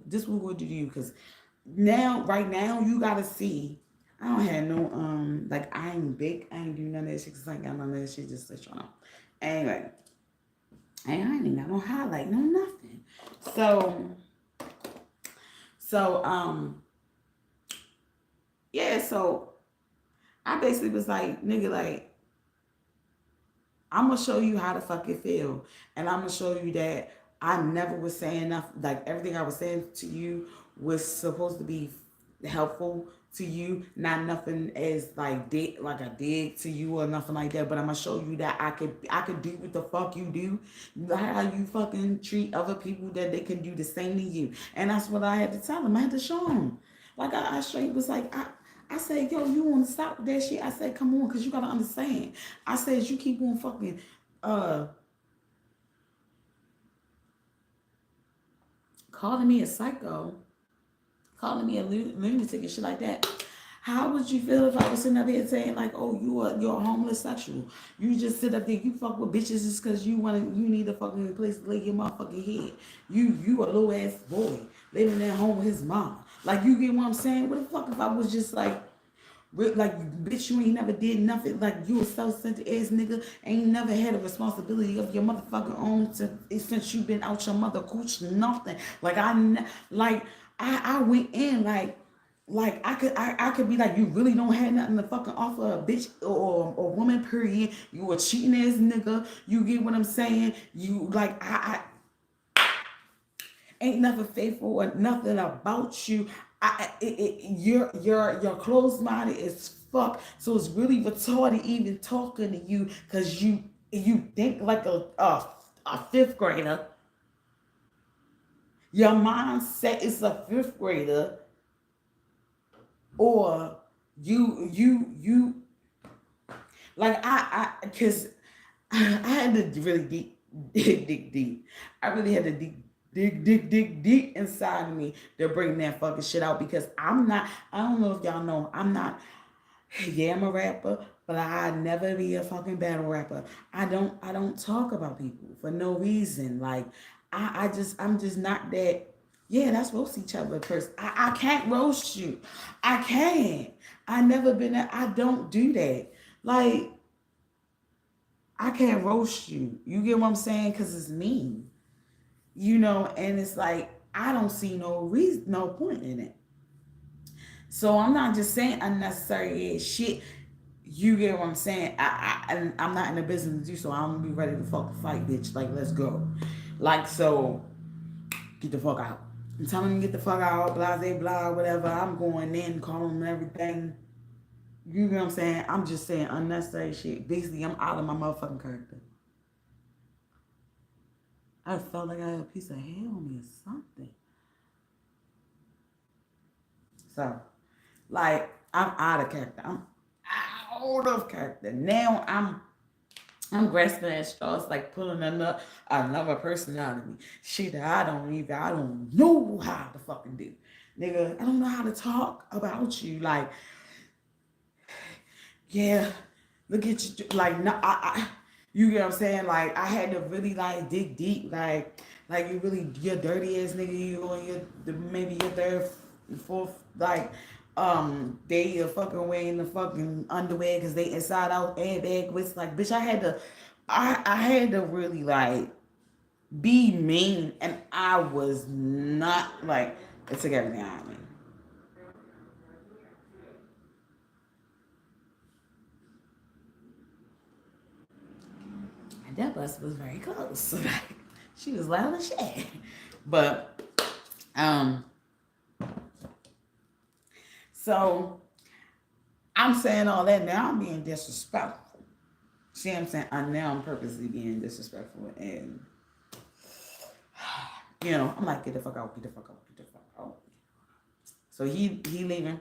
This what we'll do to you, because right now, you gotta see. I don't have no like I ain't big, I ain't do none of that shit, cause I ain't got none of that shit, just let y'all know. Anyway, and I ain't even got no highlight, no nothing. So yeah, so I basically was like, nigga, like, I'm gonna show you how to fucking feel, and I'm gonna show you that I never was saying enough. Like everything I was saying to you was supposed to be helpful to you, not nothing as like a dig to you or nothing like that. But I'm gonna show you that I could do what the fuck you do, how you fucking treat other people, that they can do the same to you. And that's what I had to tell him. I had to show him. Like I straight was like I said, yo, you want to stop with that shit? I said, come on, because you got to understand. I said, you keep on fucking, calling me a psycho, calling me a lunatic and shit like that. How would you feel if I was sitting up here saying like, oh, you're a homeless sexual? You just sit up there, you fuck with bitches just because you need a fucking place to lay your motherfucking head. You a low ass boy living at home with his mom. Like, you get what I'm saying? What the fuck if I was just like, bitch, you ain't never did nothing. Like, you a self-centered ass nigga. Ain't never had a responsibility of your motherfucking own since you been out your mother cooch. Nothing. Like, I went in like I could be like, you really don't have nothing to fucking offer a bitch or woman, period. You a cheating ass nigga. You get what I'm saying? You like I ain't nothing faithful or nothing about you. You're closed minded as fuck. So it's really retarded even talking to you, because you think like a fifth grader. Your mindset is a fifth grader, or you like because I had to really dig deep. I really had to dig deep inside of me to bring that fucking shit out, because I'm not, I don't know if y'all know, I'm not, yeah, I'm a rapper, but I never be a fucking battle rapper. I don't talk about people for no reason. Like I'm just not that. Yeah, that's roast each other person. I can't roast you. I can't. I never been that. I don't do that. Like, I can't roast you. You get what I'm saying? Because it's mean. And it's like, I don't see no reason, no point in it. So I'm not just saying unnecessary shit. You get what I'm saying? I'm not in the business to do so. I'm gonna be ready to fuck fight, bitch. Like, let's go. Like, so get the fuck out. I'm telling him to get the fuck out, blah, blah, blah, whatever. I'm going in, calling him everything. You know what I'm saying? I'm just saying unnecessary shit. Basically, I'm out of my motherfucking character. I felt like I had a piece of hair on me or something. So, like, I'm out of character. I'm out of character. Now I'm grasping at straws, like pulling another person out of me. Shit that I don't know how to fucking do. Nigga, I don't know how to talk about you. Like, yeah, look at you. Like, no, you get what I'm saying? Like, I had to really like dig deep. Like you really, you're dirty ass nigga. You on maybe your third, fourth, like, they are fucking wearing the fucking underwear because they inside out airbag with, like, bitch, I had to really like be mean, and I was not like, it took everything out of me. That bus was very close. She was loud as shit. But so I'm saying all that now. I'm being disrespectful. See what I'm saying? Now I'm purposely being disrespectful, and I'm like, get the fuck out, get the fuck out, get the fuck out. So he leaving.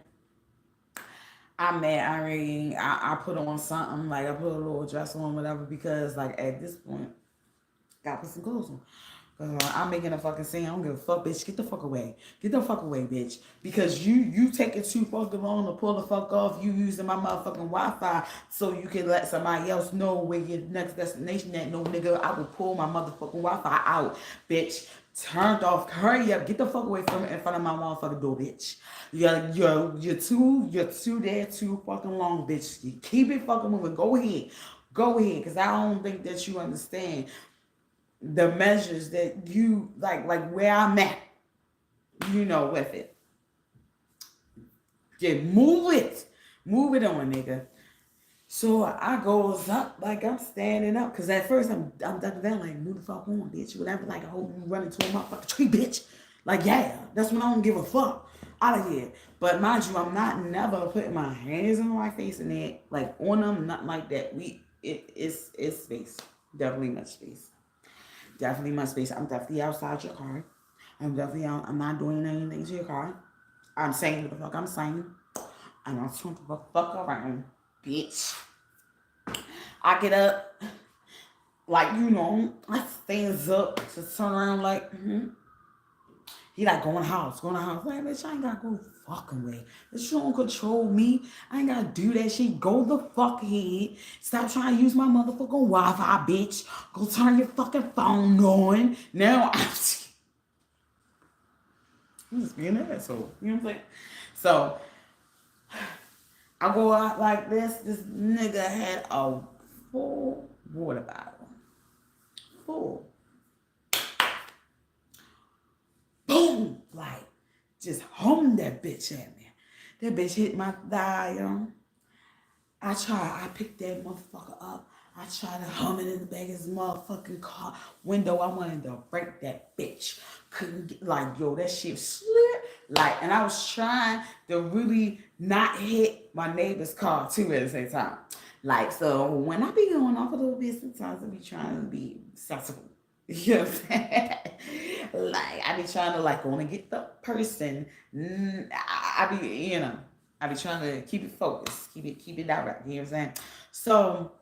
I'm mad. I put on something, like I put a little dress on, whatever, because like at this point, gotta put some clothes on. I'm making a fucking scene. I don't give a fuck, bitch. Get the fuck away. Get the fuck away, bitch. Because you take it too fucking long to pull the fuck off. You using my motherfucking Wi-Fi so you can let somebody else know where your next destination at. No, nigga, I will pull my motherfucking Wi-Fi out, bitch. Turned off. Hurry up. Get the fuck away from it in front of my motherfucking door, bitch. You're too there too fucking long, bitch. You keep it fucking moving. Go ahead. Go ahead. Because I don't think that you understand the measures that you like where I'm at, with it. Yeah, move it on, nigga. So I goes up like I'm standing up, cause at first I'm ducking down like, move the fuck on, bitch. Whatever, like I hope you run into a motherfucking tree, bitch. Like, yeah, that's when I don't give a fuck. Out of here. But mind you, I'm not never putting my hands on my face and it like on them, nothing like that. It's space, definitely much space. Definitely my space. I'm definitely outside your car. I'm definitely out. I'm not doing anything to your car. I'm saying what the fuck I'm saying. And I'm turning the fuck around, bitch. I get up, like, I stands up to turn around like, He like, go in the house. Like, bitch, I ain't gotta go fucking way. Bitch, you don't control me. I ain't gotta do that shit. Go the fuck ahead. Stop trying to use my motherfucking Wi-Fi, bitch. Go turn your fucking phone on. Now, I'm just being an asshole. You know what I'm saying? So, I go out like this. This nigga had a full water bottle. Full. Boom! Like, just hum that bitch at me. That bitch hit my thigh, I picked that motherfucker up. I tried to hum it in the back of his motherfucking car window. I wanted to break that bitch. Couldn't get, like, yo, that shit slid. Like, and I was trying to really not hit my neighbor's car too at the same time. Like, so when I be going off a little bit, sometimes I be trying to be sensible. You know what I'm saying? Like, I be trying to, like, want to get the person. I be trying to keep it focused, keep it direct. You know what I'm saying? So,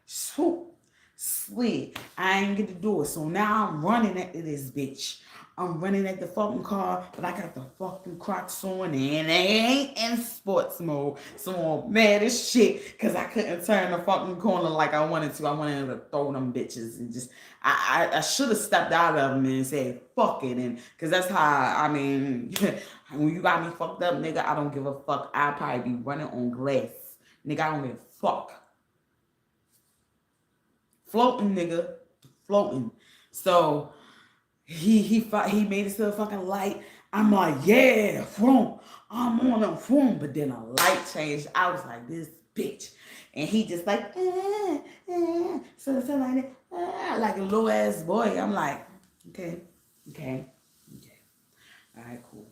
swoop, slid. I ain't get to do it. So now I'm running after this bitch. I'm running at the fucking car, but I got the fucking Crocs on and they ain't in sports mode. So I'm mad as shit because I couldn't turn the fucking corner like I wanted to. I wanted to throw them bitches and just, I should have stepped out of them and said, fuck it. And because that's how, when you got me fucked up, nigga, I don't give a fuck. I'll probably be running on glass. Nigga, I don't give a fuck. Floating, nigga. Floating. So, he made it to the fucking light. I'm like, yeah, boom. I'm on a boom. But then a light changed. I was like, this bitch. And he just like, so like that, like a little ass boy. I'm like, okay. All right, cool.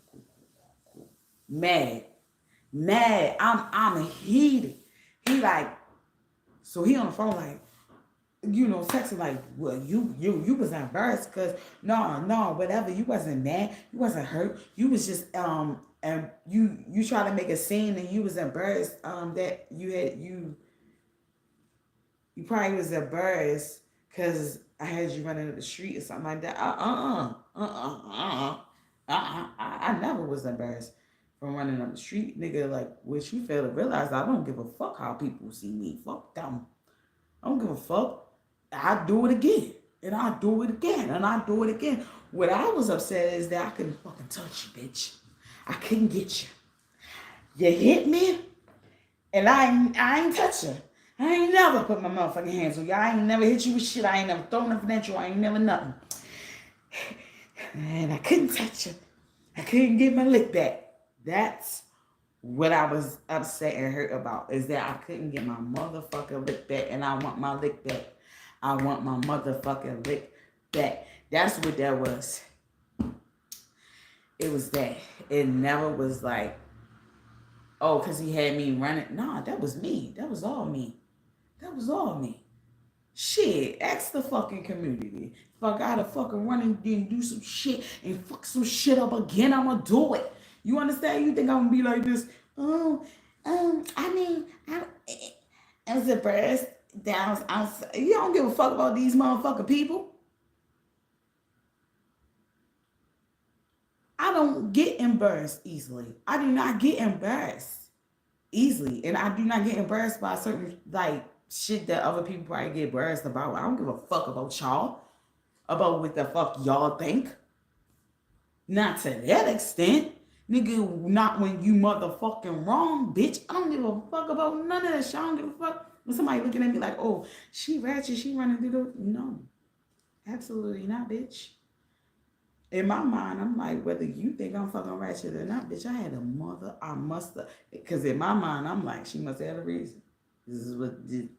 Mad. I'm heated. He like, so he on the phone like, texting like, well, you was embarrassed because no, whatever. You wasn't mad. You wasn't hurt. You was just and you tried to make a scene and you was embarrassed that you probably was embarrassed because I had you running up the street or something like that. I never was embarrassed from running up the street, nigga. Like, what you fail to realize, I don't give a fuck how people see me. Fuck them. I don't give a fuck. I do it again. And I do it again. And I do it again. What I was upset is that I couldn't fucking touch you, bitch. I couldn't get you. You hit me, and I ain't touch you. I ain't never put my motherfucking hands on you. I ain't never hit you with shit. I ain't never thrown nothing at you. I ain't never nothing. And I couldn't touch you. I couldn't get my lick back. That's What I was upset and hurt about is that I couldn't get my motherfucking lick back, and I want my lick back. I want my motherfucking lick back. That's what that was. It was that. It never was like, oh, because he had me running. Nah, that was me. That was all me. That was all me. Shit, ask the fucking community. If I gotta fucking run and do some shit and fuck some shit up again, I'ma do it. You understand? You think I'm gonna be like this? Oh, I mean, I was embarrassed down outside. You don't give a fuck about these motherfucking people. I don't get embarrassed easily. I do not get embarrassed easily, and I do not get embarrassed by certain like shit that other people probably get embarrassed about. I don't give a fuck about y'all, about what the fuck y'all think. Not to that extent. Nigga, not when you motherfucking wrong, bitch. I don't give a fuck about none of that shit. I don't give a fuck when somebody looking at me like, oh, she ratchet, she running through the... No. Absolutely not, bitch. In my mind, I'm like, whether you think I'm fucking ratchet or not, bitch, I had a mother, I must have... Because in my mind, I'm like, she must have a reason. This is what did...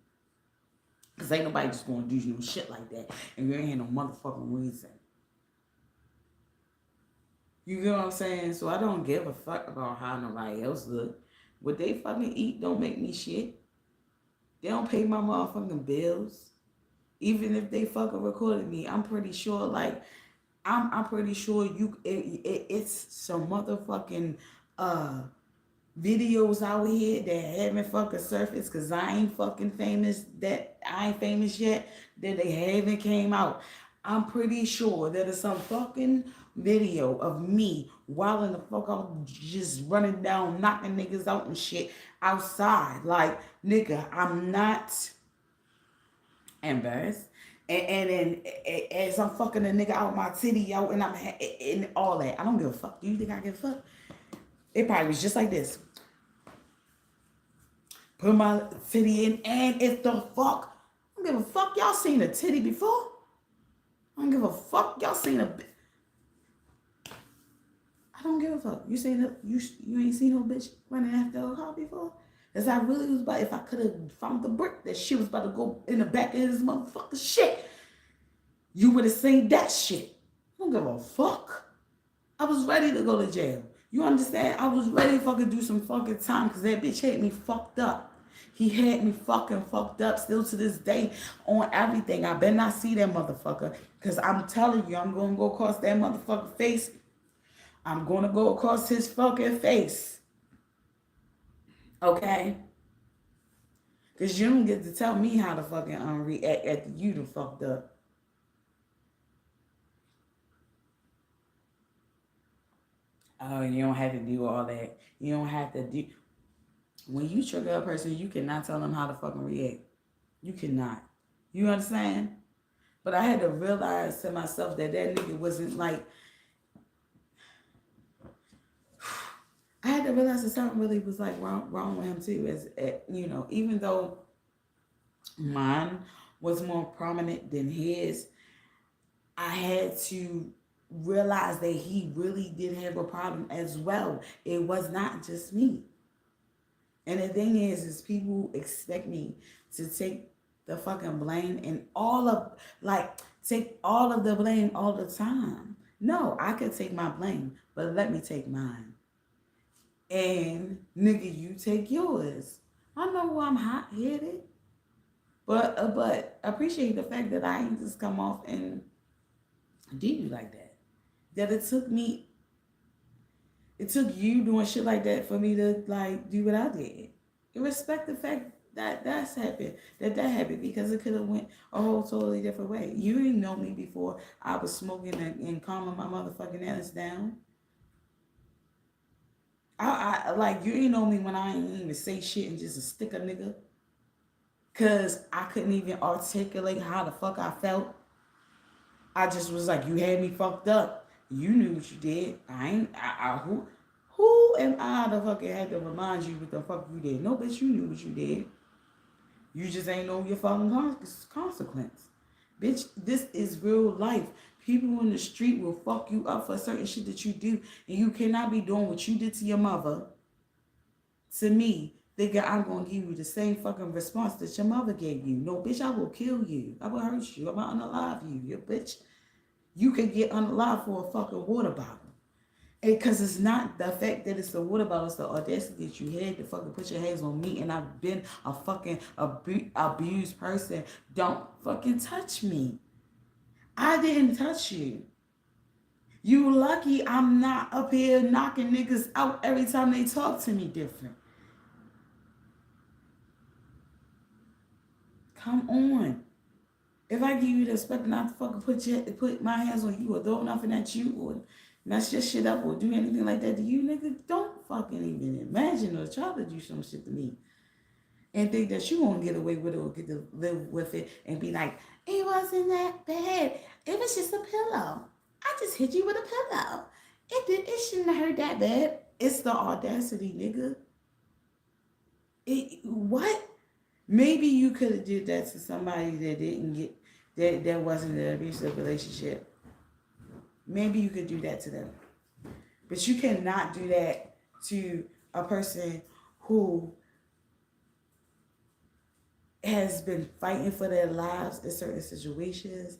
Because ain't nobody just going to do no shit like that. And you ain't had no motherfucking reason. You get what I'm saying? So I don't give a fuck about how nobody else look. What they fucking eat don't make me shit. They don't pay my motherfucking bills. Even if they fucking recorded me, I'm pretty sure, like, I'm pretty sure it's some motherfucking videos out here that haven't fucking surfaced because I ain't fucking famous, that I ain't famous yet, that they haven't came out. I'm pretty sure that there's some fucking video of me wilding the fuck out, just running down, knocking niggas out and shit outside. Like, nigga, I'm not embarrassed. And then as I'm fucking a nigga out my titty out and I'm and all that. I don't give a fuck. Do you think I give a fuck? It probably was just like this. Put my titty in, and if the fuck, I don't give a fuck. Y'all seen a titty before? I don't give a fuck. Y'all seen a... I don't give a fuck. You seen it? You ain't seen no bitch running after a car before? As I really was about, if I could have found the brick that she was about to go in the back of his motherfucking shit, you would have seen that shit. I don't give a fuck. I was ready to go to jail. You understand? I was ready to fucking do some fucking time because that bitch had me fucked up. He had me fucking fucked up still to this day on everything. I better not see that motherfucker because I'm telling you, I'm going to go across that motherfucking face. I'm going to go across his fucking face. Okay? Because you don't get to tell me how to fucking react after you done fucked up. Oh, you don't have to do all that. You don't have to do... When you trigger a person, you cannot tell them how to fucking react. You cannot. You understand? But I had to realize to myself that nigga wasn't like... I had to realize that something really was like wrong with him too. As you know, even though mine was more prominent than his, I had to realize that he really did have a problem as well. It was not just me. And the thing is people expect me to take the fucking blame and take all of the blame all the time. No, I could take my blame, but let me take mine. And nigga, you take yours. I know I'm hot-headed, but appreciate the fact that I ain't just come off and do you like that. That it took you doing shit like that for me to like do what I did. And respect the fact that that happened because it could have went a whole totally different way. You didn't know me before I was smoking and calming my motherfucking ass down. I like, you didn't know me when I didn't even say shit and just a stick a nigga. Cause I couldn't even articulate how the fuck I felt. I just was like, you had me fucked up. You knew what you did. Who am I to fucking had to remind you what the fuck you did? No, bitch, you knew what you did. You just ain't know your fucking consequence. Bitch, this is real life. People in the street will fuck you up for certain shit that you do. And you cannot be doing what you did to your mother to me, thinking I'm gonna give you the same fucking response that your mother gave you. No, bitch, I will kill you. I will hurt you. I'm gonna unalive you. You bitch. You could get unalive for a fucking water bottle. Because it's not the fact that it's the water bottle, it's the audacity that you had to fucking put your hands on me, and I've been a fucking abused person. Don't fucking touch me. I didn't touch you. You lucky I'm not up here knocking niggas out every time they talk to me different. Come on. If I give you the respect not to fucking put my hands on you or throw nothing at you or mess your shit up or do anything like that to you, nigga, don't fucking even imagine or try to do some shit to me. And think that you won't get away with it or get to live with it and be like, it wasn't that bad. It was just a pillow. I just hit you with a pillow. It shouldn't have hurt that bad. It's the audacity, nigga. What? Maybe you could have did that to somebody that didn't get that wasn't an abusive relationship. Maybe you could do that to them. But you cannot do that to a person who has been fighting for their lives in certain situations,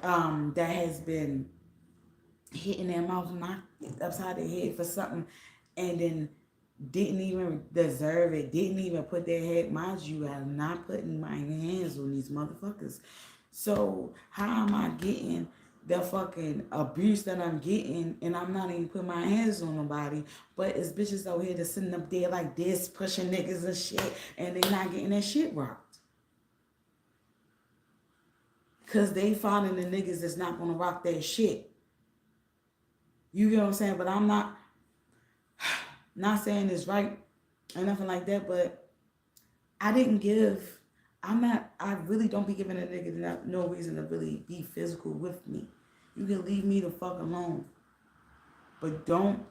that has been hitting their mouth, knocked upside their head for something, and then didn't even deserve it, didn't even put their head, mind you, I'm not putting my hands on these motherfuckers. So how am I getting the fucking abuse that I'm getting, and I'm not even putting my hands on nobody, but it's bitches out here that's sitting up there like this, pushing niggas and shit, and they not getting that shit rocked. Cause they finding the niggas that's not gonna rock their shit. You get what I'm saying? But I'm not saying it's right or nothing like that, but I really don't be giving a nigga no reason to really be physical with me. You can leave me the fuck alone. But don't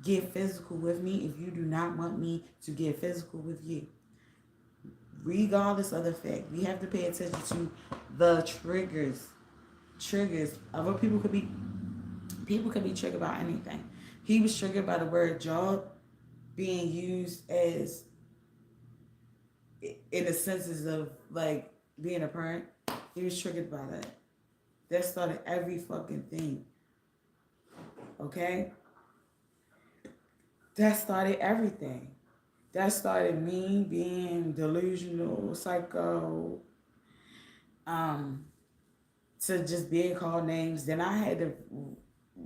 get physical with me if you do not want me to get physical with you. Regardless of the fact, we have to pay attention to the triggers. Other people could be triggered by anything. He was triggered by the word job being used as in the senses of like being a parent. He was triggered by that. That started every fucking thing. Okay? That started everything. That started me being delusional, psycho, to just being called names. Then I had to,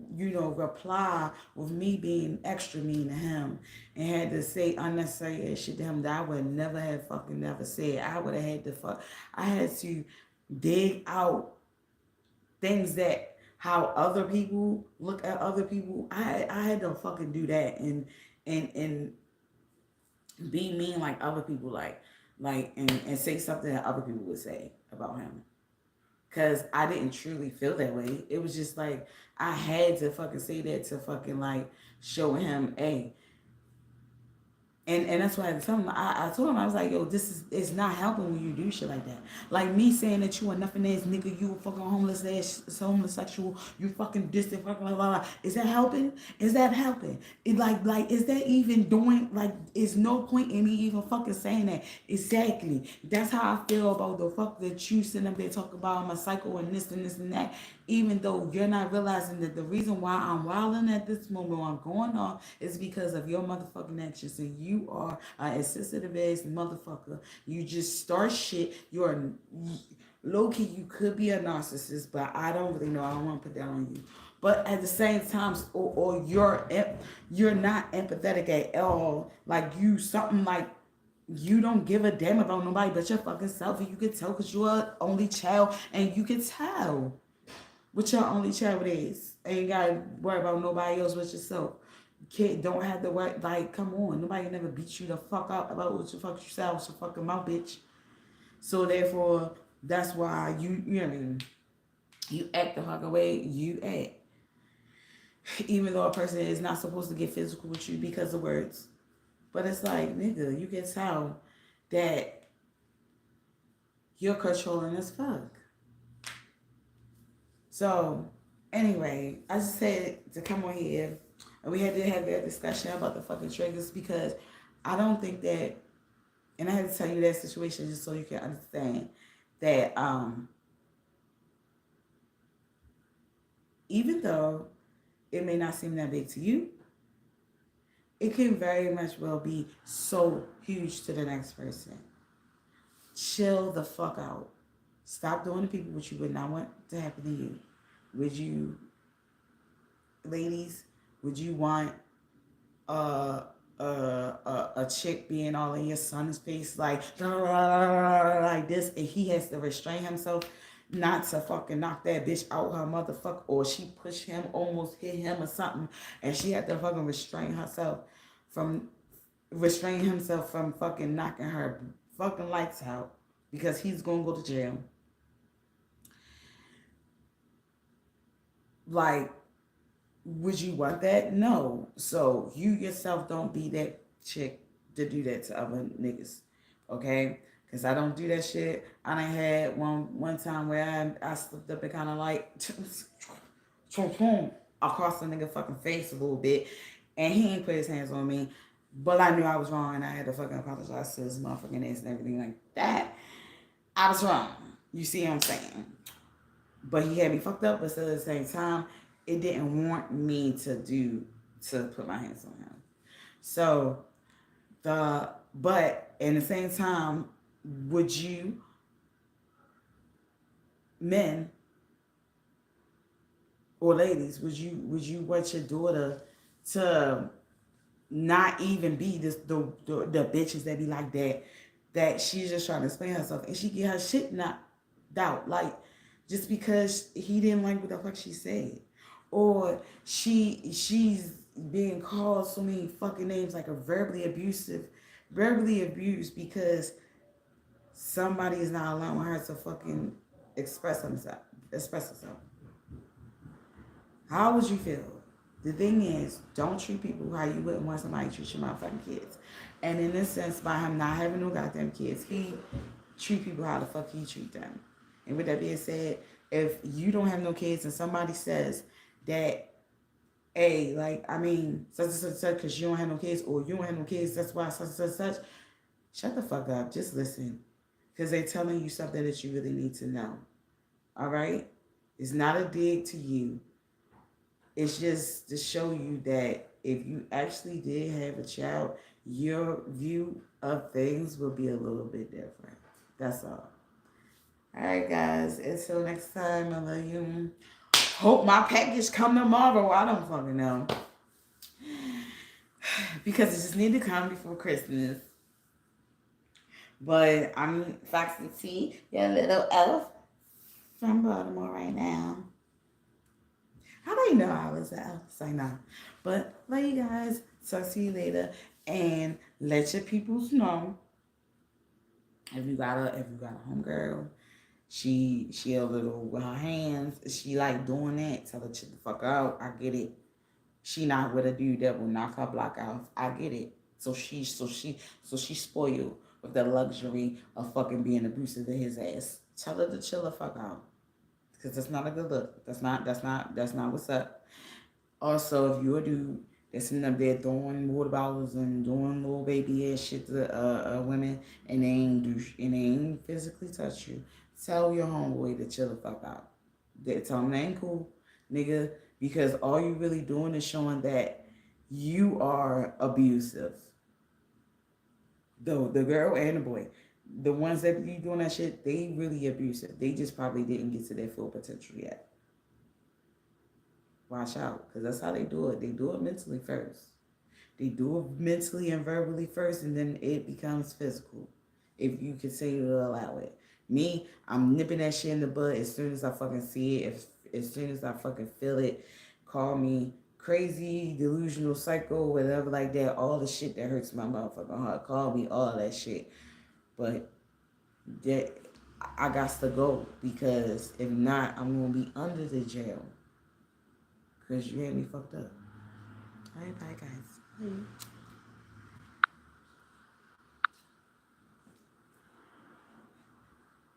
reply with me being extra mean to him and had to say unnecessary shit to him that I would never have fucking never said. I had to dig out things that how other people look at other people. I had to fucking do that and be mean like other people and say something that other people would say about him. Cause I didn't truly feel that way. It was just like I had to fucking say that to fucking like show him, hey. And that's why I told him, I was like, yo, it's not helping when you do shit like that. Like me saying that you a nothing ass nigga, you a fucking homeless ass, homosexual, you fucking distant, fucking blah, blah, blah. Is that helping? Is that helping? Is that even doing, is no point in me even fucking saying that. Exactly. That's how I feel about the fuck that you sitting up there talking about I'm a psycho and this and that. Even though you're not realizing that the reason why I'm wilding at this moment while I'm going off is because of your motherfucking actions. And you are an sensitive ass motherfucker. You just start shit. You're low-key, you could be a narcissist, but I don't really know. I don't want to put that on you. But at the same time, or you're not empathetic at all. Like you don't give a damn about nobody but your fucking self. And you can tell because you're an only child and you can tell what your only child is. Ain't got to worry about nobody else but yourself. Kid don't have to worry. Like, come on. Nobody never beat you the fuck up about what the fuck you said with your fucking mouth, bitch. So therefore, that's why you know what I mean? You act the fucking way you act. Even though a person is not supposed to get physical with you because of words. But it's like, nigga, you can tell that you're controlling as fuck. So, anyway, I just said to come on here And we had to have that discussion about the fucking triggers because I don't think that, and I had to tell you that situation just so you can understand that even though it may not seem that big to you, it can very much well be so huge to the next person. Chill the fuck out. Stop doing to people what you would not want to happen to you. Would you, ladies, would you want a chick being all in your son's face like this, and he has to restrain himself not to fucking knock that bitch out her motherfucker, or she pushed him, almost hit him or something, and she had to fucking restrain himself from fucking knocking her fucking lights out because he's gonna go to jail. Like, would you want that? No. So you yourself don't be that chick to do that to other niggas. Okay? Because I don't do that shit. I done had one time where I slipped up and kind of like across the nigga fucking face a little bit. And he ain't put his hands on me. But I knew I was wrong and I had to fucking apologize to his motherfucking ass and everything like that. I was wrong. You see what I'm saying? But he had me fucked up, but still at the same time, it didn't want me to put my hands on him. So but in the same time, would you men or ladies, would you want your daughter to not even be the bitches that be like that she's just trying to explain herself and she get her shit knocked out, like just because he didn't like what the fuck she said, or she's being called so many fucking names, like a verbally abused because somebody is not allowing her to fucking express herself. How would you feel? The thing is, don't treat people how you wouldn't want somebody to treat your motherfucking kids. And in this sense, by him not having no goddamn kids, he treat people how the fuck he treat them. And with that being said, if you don't have no kids and somebody says that, hey, like, I mean, such and such, because you don't have no kids, or you don't have no kids, that's why such and such, shut the fuck up. Just listen. Because they're telling you something that you really need to know. All right? It's not a dig to you. It's just to show you that if you actually did have a child, your view of things will be a little bit different. That's all. All right, guys. Until next time, I love you. Hope my package come tomorrow. I don't fucking know. Because it just need to come before Christmas. But I'm Foxy T, your little elf from Baltimore right now. How do you know I was an elf? Say no. But love you guys. Talk to you later. And let your peoples know if you got a homegirl, she a little with her hands, she like doing that, tell her shit the fuck out. I get it. She not with a dude that will knock her block out. I get it. So she spoiled with the luxury of fucking being abusive to his ass. Tell her to chill the fuck out. Because that's not a good look. That's not what's up. Also, if you're a dude that's sitting up there throwing water bottles and doing little baby ass shit to women and they ain't physically touch you, tell your homeboy to chill the fuck out. Tell him that ain't cool, nigga, because all you really doing is showing that you are abusive. The girl and the boy, the ones that be doing that shit, they really abusive. They just probably didn't get to their full potential yet. Watch out, because that's how they do it. They do it mentally first. They do it mentally and verbally first, and then it becomes physical. If you can say to allow it. Me, I'm nipping that shit in the bud as soon as I fucking see it. As soon as I fucking feel it. Call me crazy, delusional, psycho, whatever like that. All the shit that hurts my motherfucking heart. Call me all that shit. But that I got to go, because if not, I'm going to be under the jail. Because you had me fucked up. All right, bye, guys. Bye.